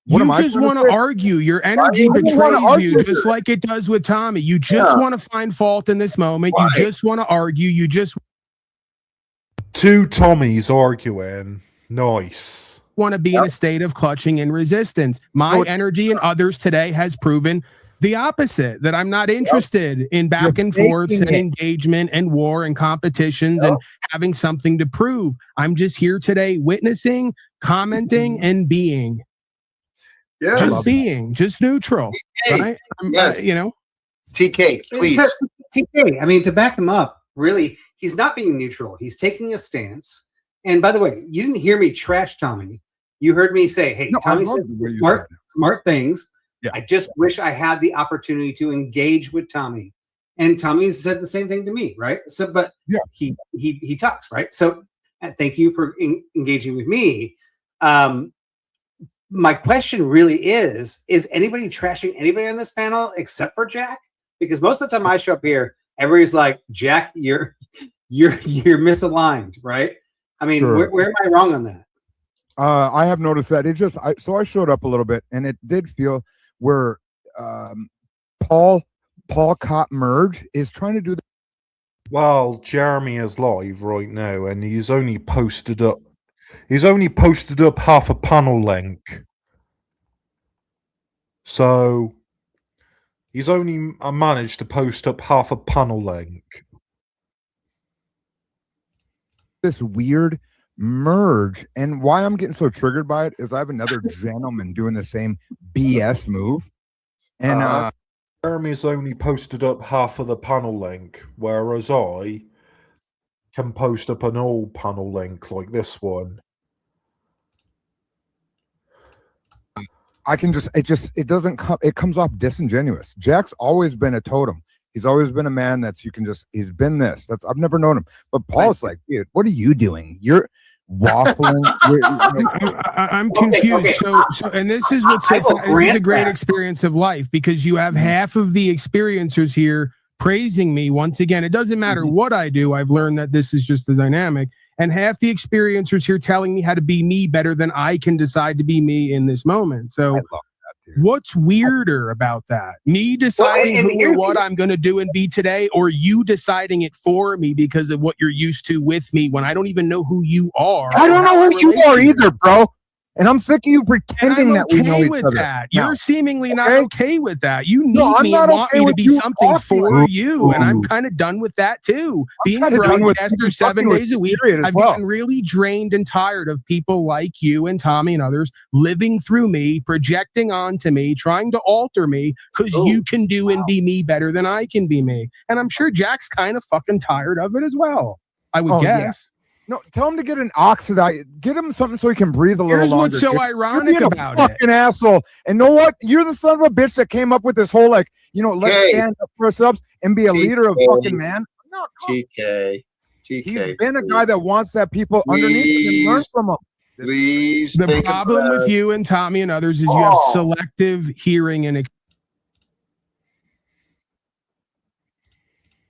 What you am I just trying to want to say? argue. Your energy I don't wanna betrays you argue. just like it does with Tommy. You just want to find fault in this moment. Why? You just want to argue. You just Two Tommies arguing. Nice. want to be in a state of clutching and resistance. My energy and others today has proven the opposite, that I'm not interested in back and forth and engagement and war and competitions and having something to prove. I'm just here today witnessing, commenting, and being. Yeah. Just being, just neutral. TK, Right? yes. You know? TK, please. So, TK, I mean, to back him up, really, he's not being neutral. He's taking a stance. And by the way, you didn't hear me trash Tommy. You heard me say, hey, No, I Tommy love says the way you smart things. Yeah. I just wish I had the opportunity to engage with Tommy. And Tommy said the same thing to me, right? So, but yeah, he talks, right? So, thank you for engaging with me. My question really is anybody trashing anybody on this panel except for Jack? Because most of the time I show up here, everybody's like, Jack, you're misaligned, right? I mean, Sure. where am I wrong on that? I have noticed that it just I showed up a little bit and it did feel where Paul Cott Merge is trying to do that. Well, Jeremy is live right now, and he's only posted up half a panel link. So he's only managed to post up half a panel link. This weird merge, and why I'm getting so triggered by it is I have another gentleman doing the same BS move, and Jeremy's only posted up half of the panel link, whereas I can post up an all panel link like this one. I can it doesn't come, it comes off disingenuous. Jack's always been a totem. He's always been a man he's been this. I've never known him. But Paul's like, dude, what are you doing? waffling. I'm confused. Okay. So, and this is what's so this is a great experience of life because you have half of the experiencers here praising me once again. It doesn't matter what I do. I've learned that this is just the dynamic. And half the experiencers here telling me how to be me better than I can decide to be me in this moment. So what's weirder about that? Me deciding who or what I'm going to do and be today, or you deciding it for me because of what you're used to with me when I don't even know who you are? I don't know who you are either, bro. And I'm sick of you pretending that we know each other. That. You're seemingly not okay with that. You need me and want me to be something for you. And I'm kind of done with that too. Being a broadcaster 7 days a week, I've gotten really drained and tired of people like you and Tommy and others living through me, projecting onto me, trying to alter me because you can do and be me better than I can be me. And I'm sure Jack's kind of fucking tired of it as well, I would guess. Yeah. No, tell him to get an oxidize. Get him something so he can breathe a little longer. What's so ironic about it? Fucking asshole. And know what? You're the son of a bitch that came up with this whole let's stand up for ourselves and be a leader of fucking man. No, TK. He's been a guy that wants that people underneath him and learn from him. Please. The problem with you and Tommy and others is you have selective hearing and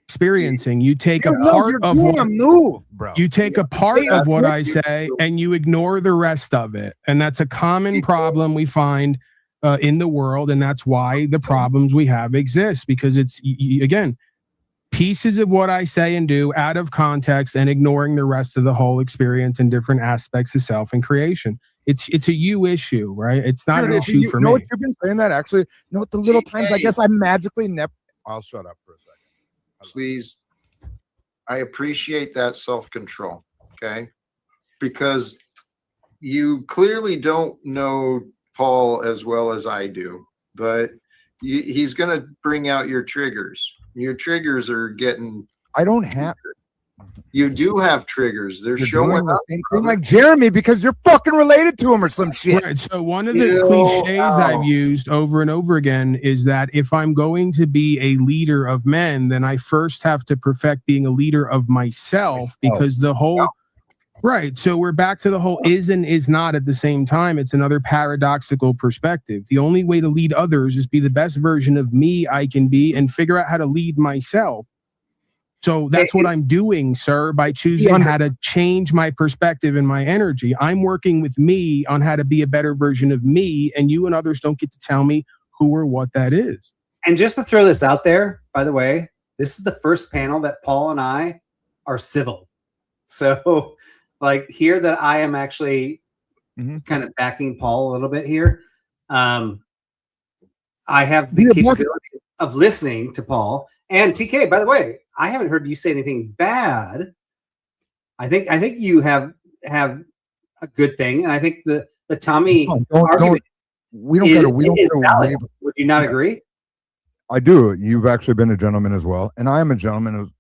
experiencing. You take a part of what you take a part of what I say and you ignore the rest of it. And that's a common problem we find in the world. And that's why the problems we have exist, because it's, again, pieces of what I say and do out of context and ignoring the rest of the whole experience and different aspects of self and creation. It's a you issue, right? It's not an issue for me. You know what, you've been saying that actually. No, the little times I guess I magically never. I'll shut up for a second. Please, I appreciate that self-control, okay? Because you clearly don't know Paul as well as I do, but he's going to bring out your triggers. Your triggers are getting... I don't have... You do have triggers. They're showing the same thing like Jeremy because you're fucking related to him or some shit. Right. So one of the cliches I've used over and over again is that if I'm going to be a leader of men, then I first have to perfect being a leader of myself because the whole right. So we're back to the whole is and is not at the same time. It's another paradoxical perspective. The only way to lead others is be the best version of me I can be and figure out how to lead myself. So that's what I'm doing, sir, by choosing how to change my perspective and my energy. I'm working with me on how to be a better version of me, and you and others don't get to tell me who or what that is. And just to throw this out there, by the way, this is the first panel that Paul and I are civil. So, like, here that I am actually kind of backing Paul a little bit here. I have the capability of listening to Paul. And TK, by the way, I haven't heard you say anything bad. I think you have a good thing, and I think the Tommy argument would you not agree? I do. You've actually been a gentleman as well, and I am a gentleman of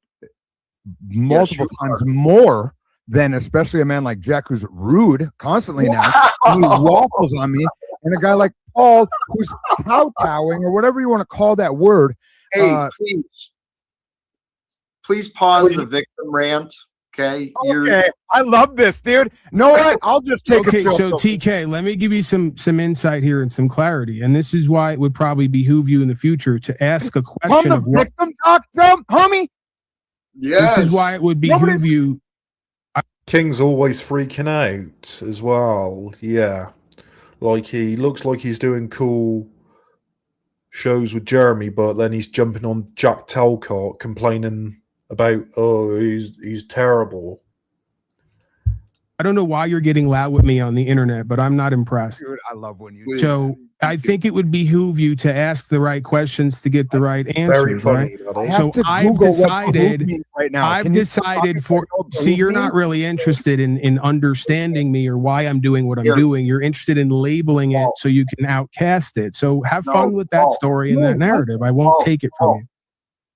multiple times more than especially a man like Jack who's rude constantly now. He waffles on me, and a guy like Paul who's kowtowing or whatever you want to call that word. Hey, please pause the victim rant. Okay. I love this, dude. No, I'll just take it. So TK, let me give you some insight here and some clarity. And this is why it would probably behoove you in the future to ask a question of what victim talk, homie. Yes. This is why it would behoove you. King's always freaking out as well. Yeah. Like he looks like he's doing cool shows with Jeremy, but then he's jumping on Jack Talcott complaining about he's terrible. I don't know why you're getting loud with me on the internet, but I'm not impressed. Dude, I love when you so I think it would behoove you to ask the right questions to get the right answers. Very funny, right? So I've decided right now. I've decided for see, you're not really interested in understanding me or why I'm doing what I'm doing. You're interested in labeling it so you can outcast it. So have fun with that story and that narrative. I won't take it from you.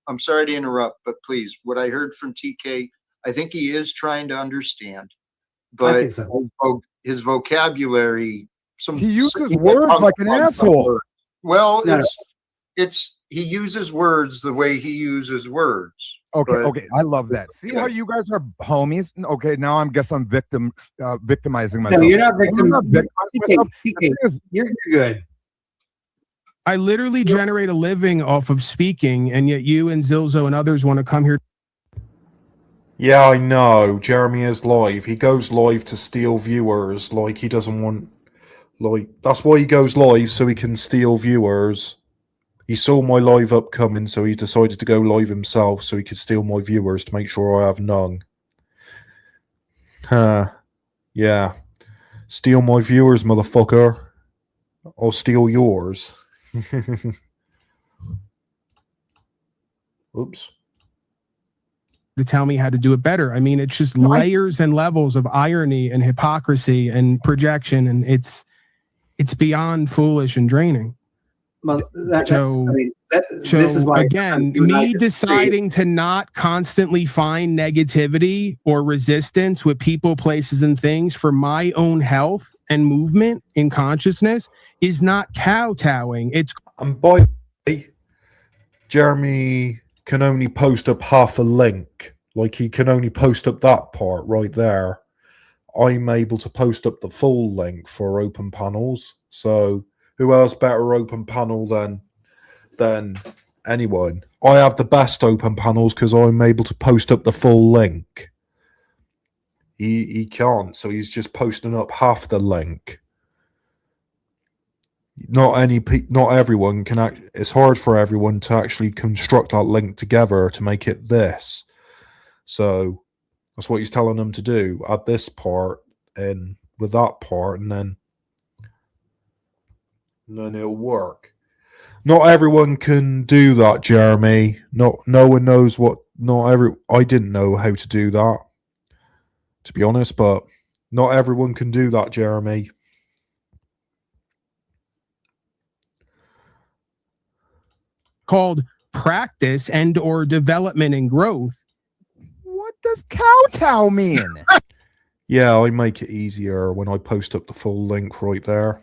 I'm sorry to interrupt, but please, what I heard from TK, I think he is trying to understand, but his vocabulary, he uses words like an asshole. Well, it's he uses words the way he uses words. Okay. I love that. See how you guys are homies. Okay, now I'm victimizing myself. No, you're not victim. myself. You're good. I literally generate a living off of speaking, and yet you and Zilzo and others want to come here. Yeah, I know. Jeremy is live. He goes live to steal viewers. Like, he doesn't want... Like, that's why he goes live, so he can steal viewers. He saw my live upcoming, so he decided to go live himself so he could steal my viewers to make sure I have none. Yeah. Steal my viewers, motherfucker. I'll steal yours. Oops. To tell me how to do it better. I mean, it's just layers and levels of irony and hypocrisy and projection, and it's beyond foolish and draining. Well, so this is why again, me deciding to not constantly find negativity or resistance with people, places, and things for my own health and movement in consciousness is not kowtowing. It's by the way, Jeremy can only post up half a link. Like, he can only post up that part right there. I'm able to post up the full link for open panels. So who has better open panel than anyone? I have the best open panels because I'm able to post up the full link. He can't, so he's just posting up half the link. Not everyone can it's hard for everyone to actually construct that link together to make it this. So that's what he's telling them to do. Add this part in with that part, and then it'll work. Not everyone can do that, Jeremy. No one knows what. I didn't know how to do that, to be honest. But not everyone can do that, Jeremy. called practice and or development and growth. What does kowtow mean? Yeah, I make it easier when I post up the full link right there.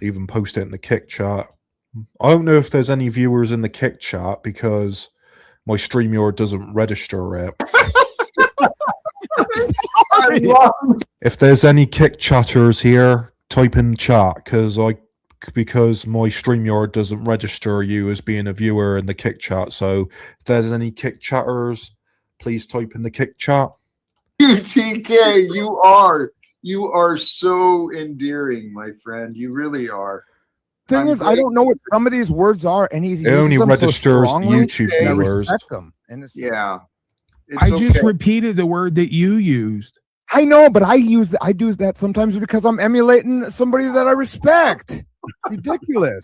I even post it in the Kick chat. I don't know if there's any viewers in the Kick chat because my StreamYard doesn't register it. If there's any Kick chatters here, type in chat because my StreamYard doesn't register you as being a viewer in the Kick chat. So if there's any Kick chatters, please type in the Kick chat. TK, you are so endearing, my friend. You really are. Thing is, I don't know what some of these words are, and he only registers so YouTube viewers. Yeah, I just repeated the word that you used. I know, but I do that sometimes because I'm emulating somebody that I respect. Ridiculous.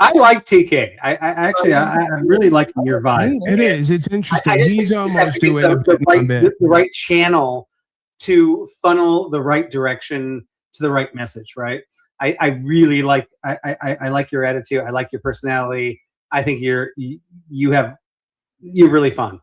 I like TK. I really like your vibe. It is. It's interesting. He's almost doing the right channel to funnel the right direction to the right message. Right. I really like. I like your attitude. I like your personality. I think you're really fun.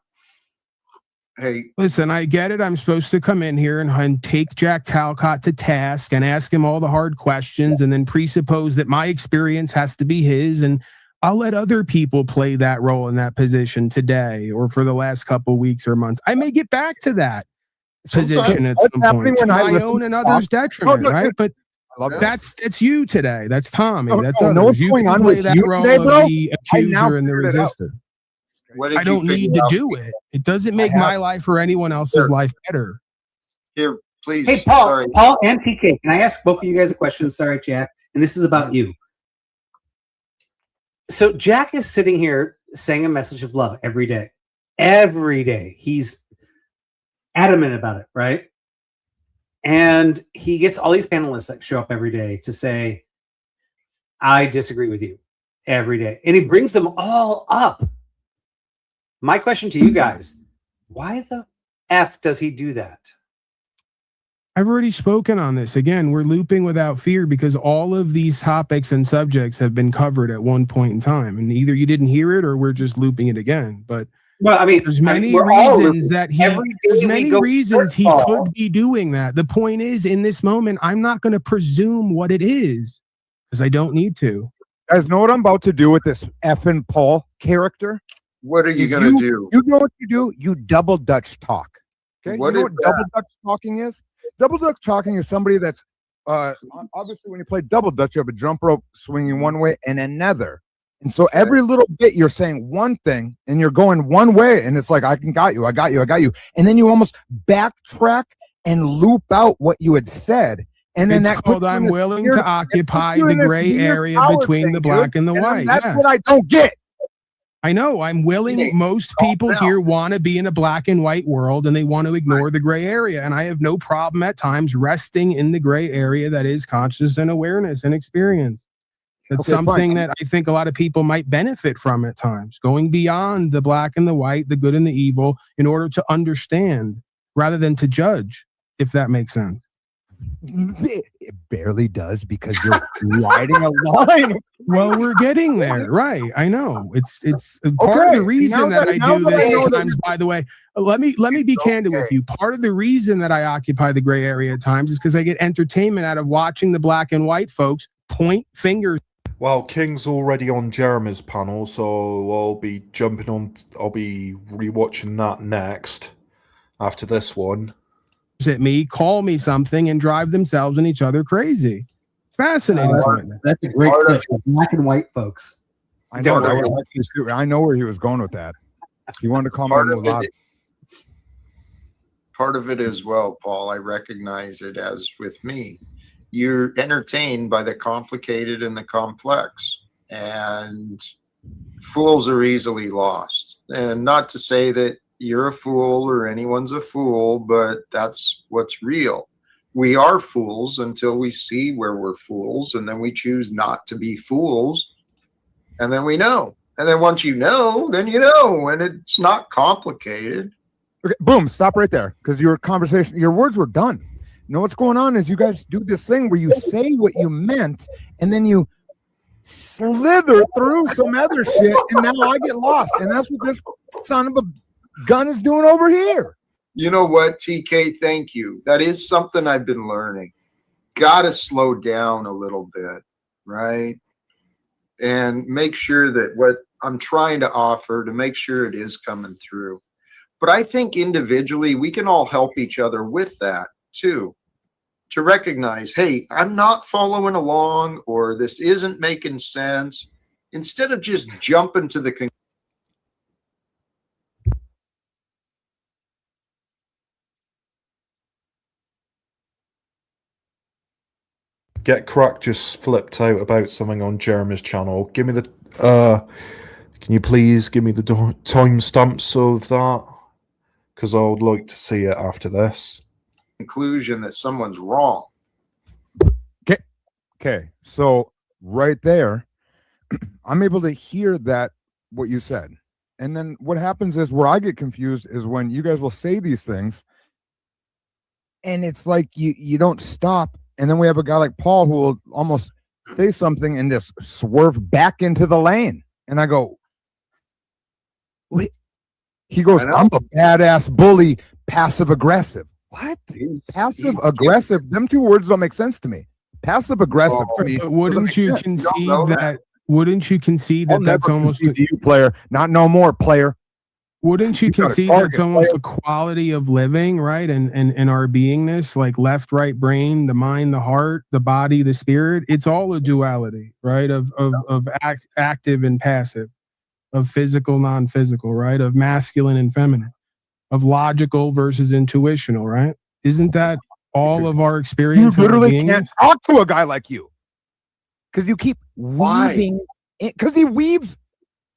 Hey, listen, I get it. I'm supposed to come in here and take Jack Talcott to task and ask him all the hard questions and then presuppose that my experience has to be his. And I'll let other people play that role in that position today or for the last couple of weeks or months. I may get back to that position at some point to my own and others' detriment, right? But that's you today. That's Tommy. That's know what's going on with that you role today, of bro? the accuser and the resistor. I don't need to do it. It doesn't make my life or anyone else's life better. Here, please. Hey, Paul and TK, can I ask both of you guys a question? Sorry, Jack. And this is about you. So Jack is sitting here saying a message of love every day. Every day. He's adamant about it, right? And he gets all these panelists that show up every day to say, I disagree with you every day. And he brings them all up. My question to you guys, why the F does he do that? I've already spoken on this. Again, we're looping without fear because all of these topics and subjects have been covered at one point in time. And either you didn't hear it or we're just looping it again. But I mean, there's many reasons that he could be doing that. The point is, in this moment, I'm not going to presume what it is because I don't need to. You guys know what I'm about to do with this effing Paul character? What are you If going to do? You know what you do? You double Dutch talk. Okay. What you know is what double Dutch talking is? Double Dutch talking is somebody that's obviously when you play double Dutch, you have a jump rope swinging one way and another. And so every little bit you're saying one thing and you're going one way, and it's like, I got you. And then you almost backtrack and loop out what you had said. And then it's called I'm willing to occupy the gray area between the black and the white. That's what I don't get. I know. I'm willing. Most people here want to be in a black and white world, and they want to ignore the gray area. And I have no problem at times resting in the gray area that is consciousness and awareness and experience. That's something that I think a lot of people might benefit from at times, going beyond the black and the white, the good and the evil, in order to understand rather than to judge, if that makes sense. It barely does, because you're riding a line. Well, we're getting there, right? I know. It's part of the reason that I do this at times. By the way, let me be candid with you. Part of the reason that I occupy the gray area at times is because I get entertainment out of watching the black and white folks point fingers. Well, King's already on Jeremy's panel, so I'll be rewatching that next after this one. At me, call me something, and drive themselves and each other crazy. It's fascinating. That's a great clip. Black and white folks. I know that was actually stupid. I know where he was going with that. He wanted to call me loud. Part of it as well, Paul. I recognize it as with me. You're entertained by the complicated and the complex, and fools are easily lost. And not to say that you're a fool or anyone's a fool, but that's what's real. We are fools until we see where we're fools, and then we choose not to be fools, and then we know. And then once you know, then you know, and it's not complicated. Okay, boom, stop right there, because your words were done. You know what's going on is you guys do this thing where you say what you meant, and then you slither through some other shit, and now I get lost. And that's what this son of a gun is doing over here. You know what, TK? Thank you. That is something I've been learning. Got to slow down a little bit, right? And make sure that what I'm trying to offer, to make sure it is coming through. But I think individually, we can all help each other with that too. To recognize, hey, I'm not following along, or this isn't making sense. Instead of just jumping to the conclusion. Get Crack just flipped out about something on Jeremy's channel. Give me the can you please give me the timestamps of that? Because I would like to see it after this. Conclusion that someone's wrong. Okay. So right there, I'm able to hear that, what you said. And then what happens is, where I get confused is when you guys will say these things, and it's like you don't stop. And then we have a guy like Paul who will almost say something and just swerve back into the lane. And I go, wait. He goes, I'm a badass bully, passive aggressive. What? Passive aggressive? Them two words don't make sense to me. Passive aggressive to me. Wouldn't you concede that? Wouldn't you concede that that's almost you, player? Not no more, player. Wouldn't you concede that's almost a quality of living, right? And our beingness, like left, right brain, the mind, the heart, the body, the spirit. It's all a duality, right? Of active and passive, of physical, non-physical, right? Of masculine and feminine, of logical versus intuitional, right? Isn't that all of our experience? You literally can't talk to a guy like you because you keep weaving. Because he weaves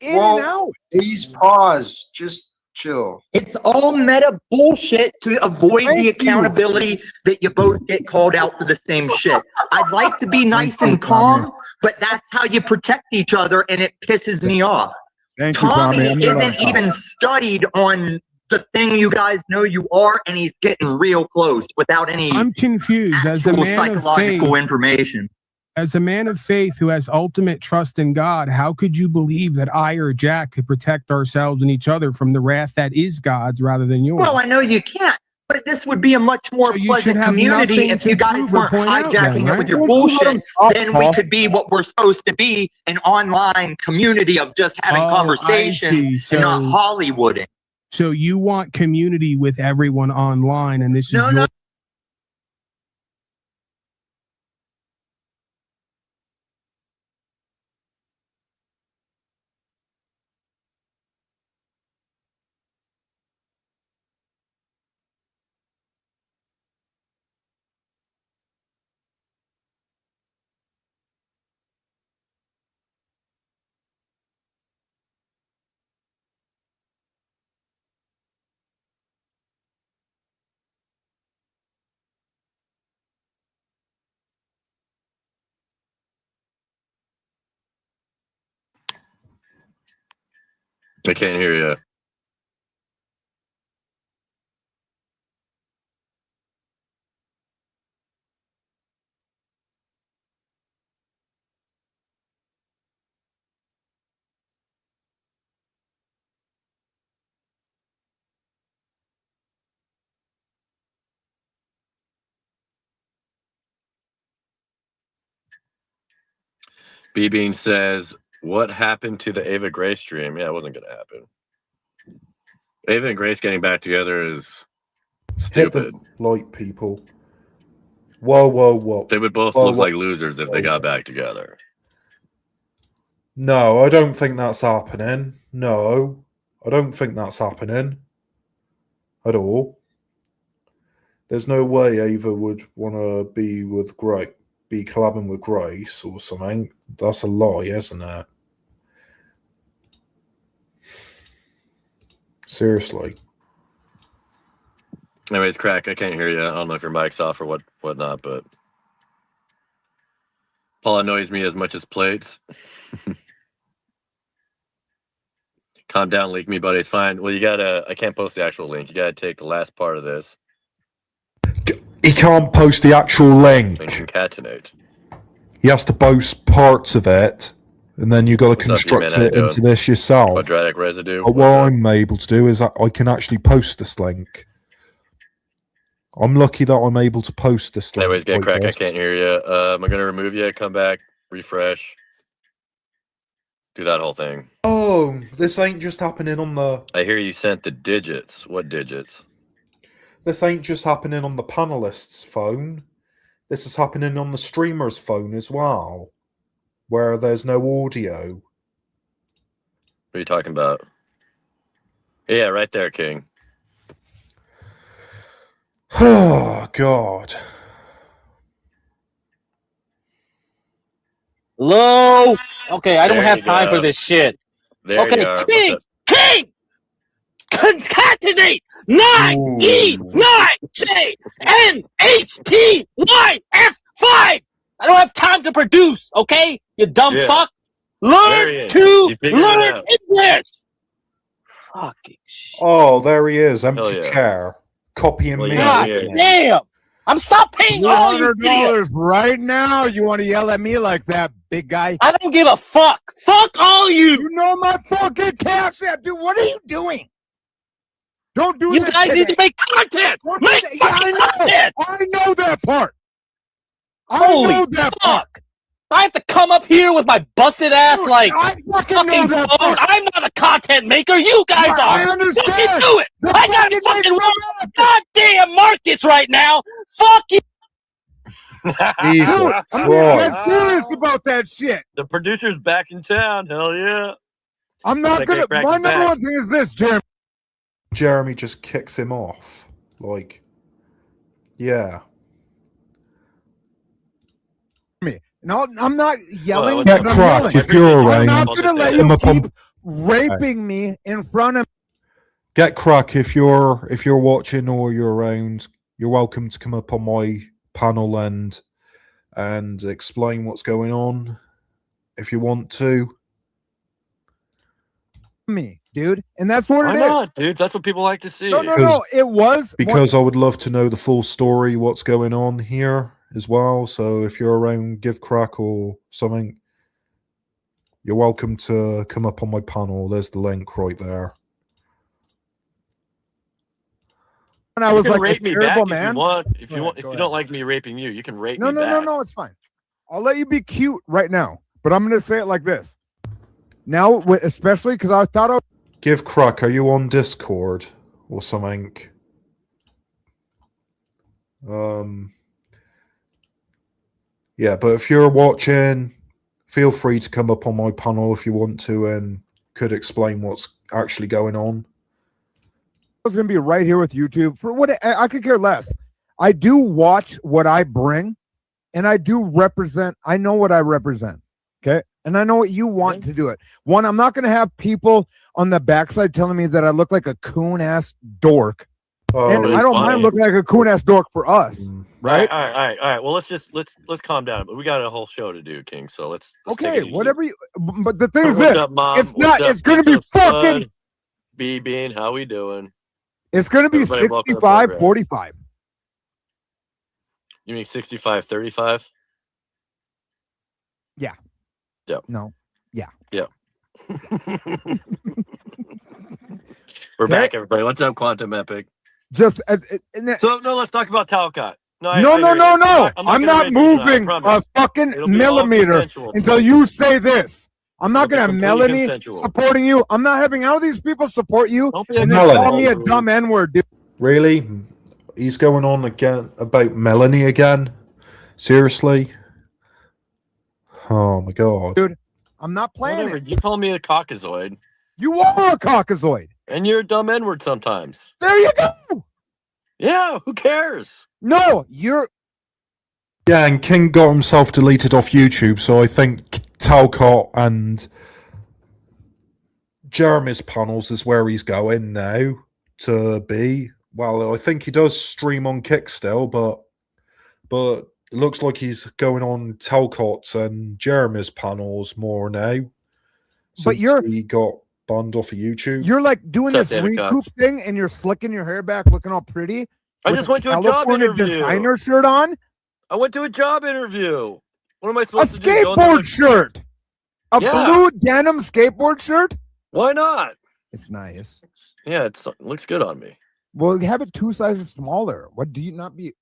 in and out. Please pause. Just chill. It's all meta bullshit to avoid the accountability that you both get called out for the same shit. I'd like to be nice and calm, but that's how you protect each other, and it pisses me off. Tommy isn't even studied on the thing you guys know you are, and he's getting real close without any. I'm confused as a man psychological of faith, information. As a man of faith who has ultimate trust in God, how could you believe that I or Jack could protect ourselves and each other from the wrath that is God's rather than yours? Well, I know you can't, but But this would be a much more So you should pleasant have community nothing if to you guys prove or weren't point out hijacking then, it with right? your Well, you let bullshit. him talk, Then we Paul. could be what we're supposed to be, an online community of just having Oh, I conversations see. and not So, Hollywooding. so you want community with everyone online, and this is No, your no. I can't hear you. B-Bean says, what happened to the Ava Gray stream? Yeah, it wasn't going to happen. Ava and Grace getting back together is stupid. Hit the like, people. Whoa, whoa, whoa. They would both Whoa, look whoa. like losers if they got back together. No, I don't think that's happening. No, I don't think that's happening at all. There's no way Ava would want to be collabing with Grace or something. That's a lie, isn't it? Seriously. Anyways, Crack, I can't hear you. I don't know if your mic's off or whatnot, but Paul annoys me as much as plates. Calm down, leak me, buddy. It's fine. Well, I can't post the actual link. You gotta take the last part of this He can't post the actual link. and concatenate. He has to post parts of it, and then you got to construct it into this yourself. Quadratic residue. But what I'm able to do is I can actually post this link. I'm lucky that I'm able to post this link. Anyways, get like Crack. this. I can't hear you. I'm gonna remove you. Come back. Refresh. Do that whole thing. Oh, this ain't just happening on the... I hear you sent the digits. What digits? This ain't just happening on the panelist's phone. This is happening on the streamer's phone as well, where there's no audio. What are you talking about? Yeah, right there, King. Oh, God. Low. Okay, I don't There have you time go. for this shit. There Okay, you are. King, concatenate 9E9JNHTYF5. I don't have time to produce, okay? You dumb Yeah. fuck. There Learn he is. to You figured it learn out. English. Fucking shit. Oh, there he is. Empty Hell yeah. chair. Copying Well, me. yeah, God yeah. damn. I'm stop paying all you idiots. $200 right now. You want to yell at me like that, big guy? I don't give a fuck. Fuck all you. You know my fucking cash app, dude. What are you doing? Don't do You this guys need today. to make content. What Make is it? Yeah, fucking content. I know that part. I Holy know that part. fuck. I have to come up here with my busted ass Dude, like I fucking know fucking that phone. part. I'm not a content maker. You guys Yeah, are. I understand. Fucking do it. The I got fucking fucking makes run goddamn markets right now. Fuck you. Jesus Dude, I'm Christ. dead serious about that shit. The producer's back in town. Hell yeah. I'm not Like gonna. they cracked My his number back. one thing is this, Jeremy. Jeremy just kicks him off. Like, yeah. No, I'm not yelling. Well, Get but I'm crack yelling. if you're I'm around. not gonna let Come you up on- keep raping me in front of. Get crack if you're watching or you're around. You're welcome to come up on my panel and explain what's going on if you want to. Me, dude, and that's what Why it is. not, dude? That's what people like to see. No. It was Because I would love to know the full story, what's going on here as well. So if you're around, give crack or something, you're welcome to come up on my panel. There's the link right there. And I was you can like, rape a me terrible back man. if you want. If Go you ahead, want, go if you ahead. don't like me raping you, you can rape No, me no, back. no, it's fine. I'll let you be cute right now, but I'm going to say it like this. Now, especially because I thought I was... Give Crack, are you on Discord or something? Yeah, but if you're watching, feel free to come up on my panel if you want to and could explain what's actually going on. I was going to be right here with YouTube for what I could care less. I do watch what I bring, and I do represent. I know what I represent. Okay. And I know what you want to do it. One, I'm not going to have people on the backside telling me that I look like a coon ass dork. And I don't mind looking like a coon ass dork for us. Right. All right. Well, let's calm down. But we got a whole show to do, King. So let's okay, take it easy. whatever you. But the thing is What's this: up, Mom? it's What's not. up, It's going to be fucking. B-Bean, how we doing? It's going to be Everybody welcome to the 65, program. 45. You mean 65, 35? Yeah. Yep. No. Yeah. Yep. We're back, everybody. What's up, Quantum Epic? Just so no, let's talk about Talcott. No. I'm not moving a fucking millimeter until you say this. I'm not going to Melanie supporting you. I'm not having all these people support you and then call me a dumb N-word, dude. Really? He's going on again about Melanie again? Seriously? Oh my god. Dude, I'm not playing it. You call me a caucasoid. You are a caucasoid. And you're a dumb N-word sometimes. There you go. Yeah, who cares? No, you're... Yeah, and King got himself deleted off YouTube, so I think Talcott and Jeremy's panels is where he's going now to be. Well, I think he does stream on Kick still, but it looks like he's going on Talcott's and Jeremy's panels more now. But he got banned off of YouTube. You're like doing this recoup thing and you're slicking your hair back looking all pretty. I just went to a job interview. Designer shirt on? I went to a job interview. What am I supposed to do? A skateboard shirt. A blue denim skateboard shirt? Why not? It's nice. Yeah, it looks good on me. Well, have it 2 sizes smaller. What do you not be?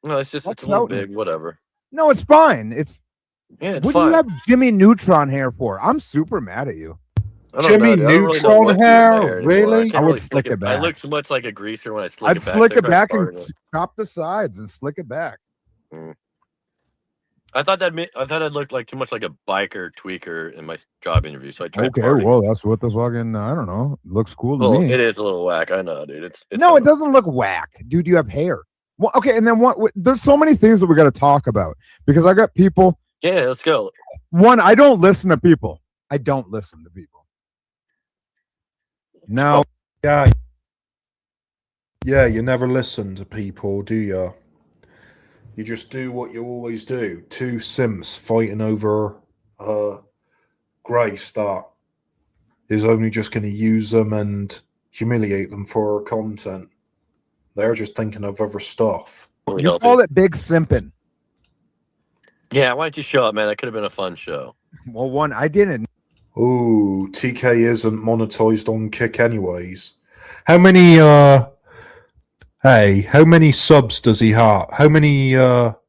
No, it's just it's a little big. Whatever. No, it's fine. It's fine. What do you have Jimmy Neutron hair for? I'm super mad at you. Jimmy Neutron hair? Really? I would slick it back. I look so much like a greaser when I slick it back. I'd slick it back and chop the sides and slick it back. I thought I'd look like too much like a biker tweaker in my job interview, so I tried. Okay, well, that's what the fucking I don't know. It looks cool to me. It is a little whack, I know, dude. It's no, it doesn't look whack, dude. You have hair. Well, okay, and then there's so many things that we got to talk about because I got people. Yeah, let's go. One, I don't listen to people. I don't listen to people. No. Yeah, you never listen to people, do you? You just do what you always do. 2 simps fighting over Grace that is only just going to use them and humiliate them for content. They're just thinking of other stuff. You call it big simping. Yeah, why don't you show up, man? That could have been a fun show. Well, one, I didn't. Ooh, TK isn't monetized on Kick anyways. How many how many subs does he have? How many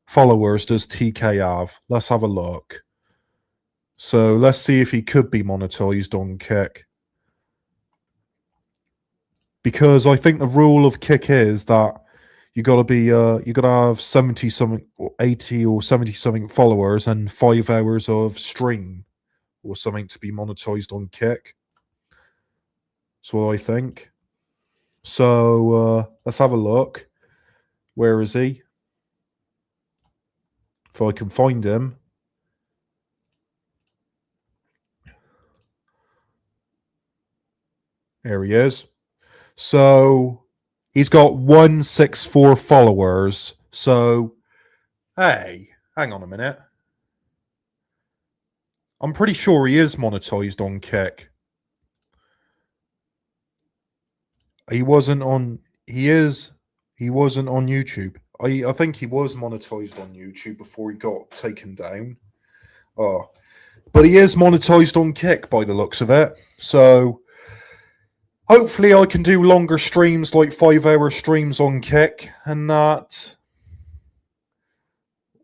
followers does TK have? Let's have a look. So let's see if he could be monetized on Kick. Because I think the rule of Kick is that you gotta be you gotta have 70 something or 80 or 70 something followers and 5 hours of stream or something to be monetized on Kick. That's what I think. So let's have a look. Where is he? If I can find him. There he is. So he's got 164 followers. So, hey, hang on a minute. I'm pretty sure he is monetized on Kick. He wasn't on YouTube. I think he was monetized on YouTube before he got taken down. But he is monetized on Kick by the looks of it. So hopefully I can do longer streams, like 5-hour streams on Kick, and that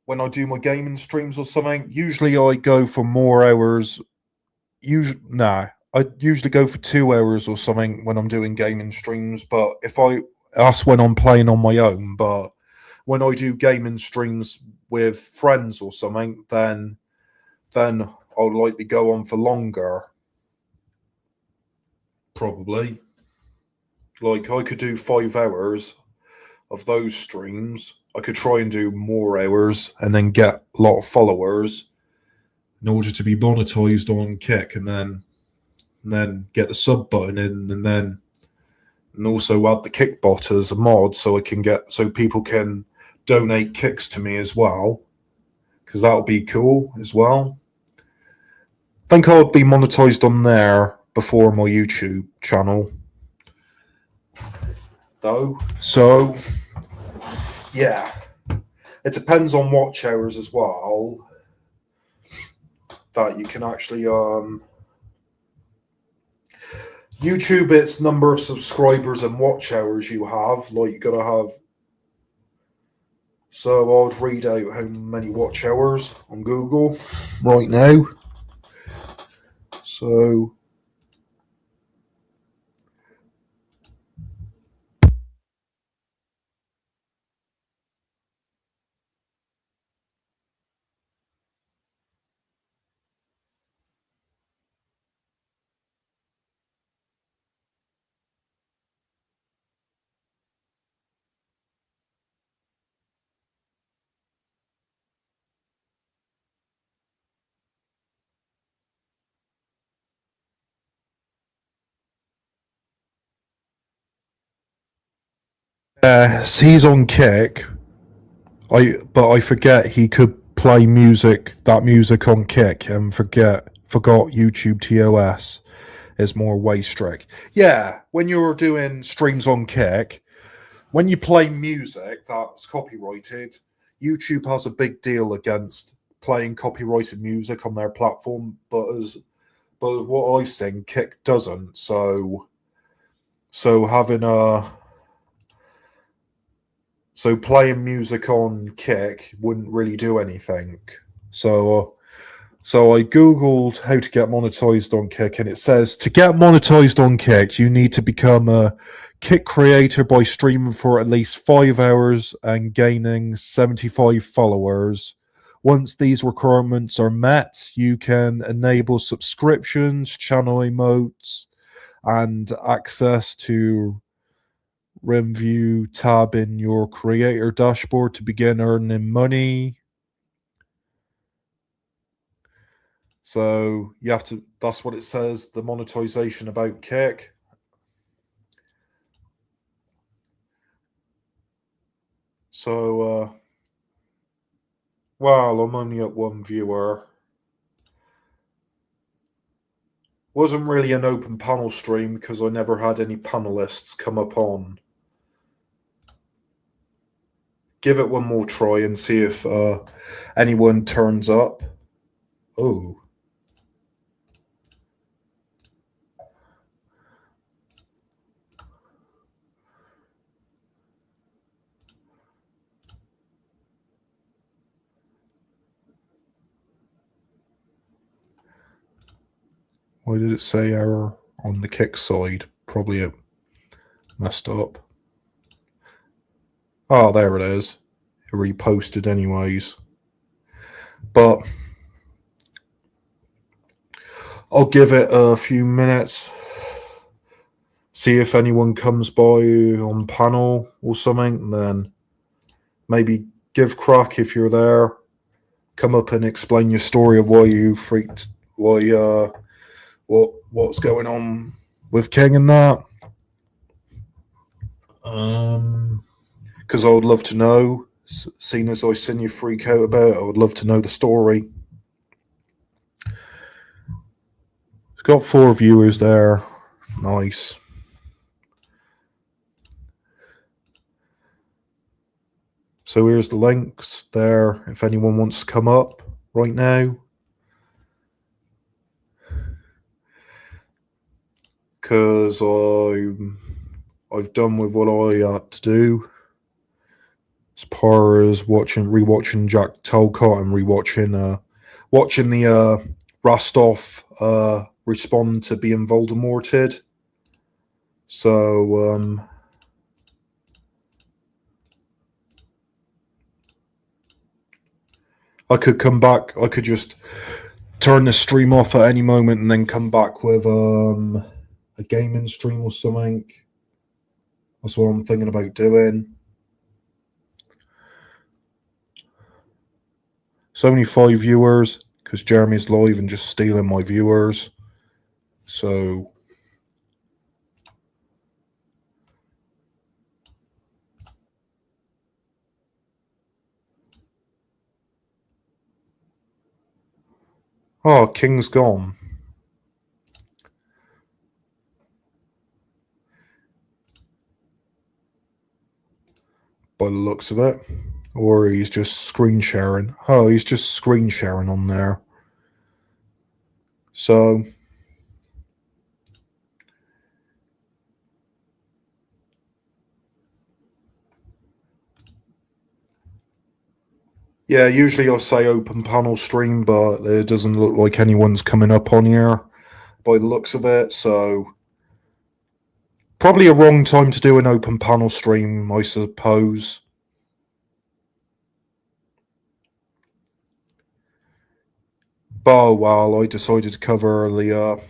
when I do my gaming streams or something, usually I go for more hours. I usually go for 2 hours or something when I'm doing gaming streams, but that's when I'm playing on my own. But when I do gaming streams with friends or something, then I'll likely go on for longer. Probably. Like I could do 5 hours of those streams. I could try and do more hours and then get a lot of followers in order to be monetized on Kick, and then get the sub button in, and also add the Kick bot as a mod so people can donate kicks to me as well, because that'll be cool as well. I think I'll be monetized on there before my YouTube channel, though. So yeah, it depends on watch hours as well. That you can actually YouTube, it's number of subscribers and watch hours you have. Like you gotta have. So I'll read out how many watch hours on Google right now. So he's on Kick. But I forget he could play that music on Kick, and forgot YouTube TOS is more way strict. Yeah, when you're doing streams on Kick, when you play music that's copyrighted, YouTube has a big deal against playing copyrighted music on their platform, but what I've seen, Kick doesn't. So playing music on Kick wouldn't really do anything. So I googled how to get monetized on Kick, and it says to get monetized on Kick, you need to become a Kick creator by streaming for at least 5 hours and gaining 75 followers. Once these requirements are met, you can enable subscriptions, channel emotes, and access to review tab in your creator dashboard to begin earning money. So you have to, that's what it says, the monetization about Kick. So, well, I'm only at 1 viewer. Wasn't really an open panel stream because I never had any panelists come up on. Give it one more try and see if anyone turns up. Oh. Why did it say error on the Kick side? Probably it messed up. Oh, there it is. It reposted anyways. But I'll give it a few minutes. See if anyone comes by on panel or something, and then maybe give crack if you're there. Come up and explain your story of why you freaked, what's going on with King and that. Because I would love to know. Seeing as I've seen you freak out about it, I would love to know the story. It's got 4 viewers there. Nice. So here's the links there if anyone wants to come up right now. because I've done with what I had to do as far as rewatching Jack Talcott and watching the Rastov respond to being voldimorted. So I could come back. I could just turn the stream off at any moment and then come back with a gaming stream or something. That's what I'm thinking about doing. It's only 5 viewers because Jeremy's live and just stealing my viewers. So oh, King's gone. By the looks of it. Or he's just screen sharing. Oh, he's just screen sharing on there. So yeah, usually I'll say open panel stream, but it doesn't look like anyone's coming up on here by the looks of it. So probably a wrong time to do an open panel stream, I suppose. But well, I decided to cover the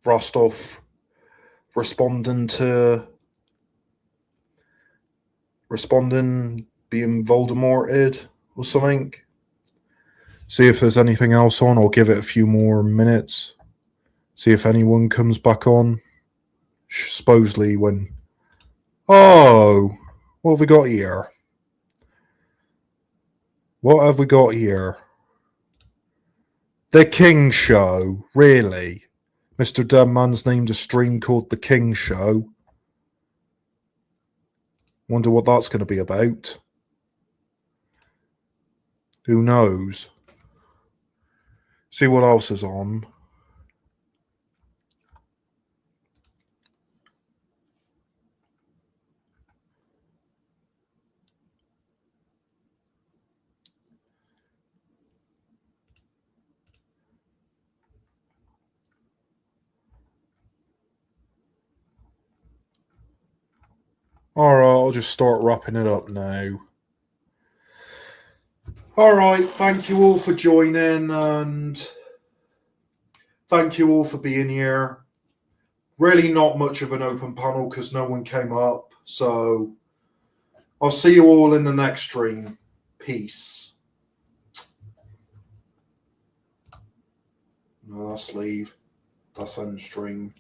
Rostov responding being voldimorted or something. See if there's anything else on. I'll give it a few more minutes. See if anyone comes back on. Supposedly when... Oh! What have we got here? What have we got here? The King Show. Really? Mr. Deadman's named a stream called The King Show. Wonder what that's going to be about. Who knows? See what else is on. Alright, I'll just start wrapping it up now. Alright, thank you all for joining and thank you all for being here. Really not much of an open panel because no one came up. So I'll see you all in the next stream. Peace. No, that's leave. That's end stream.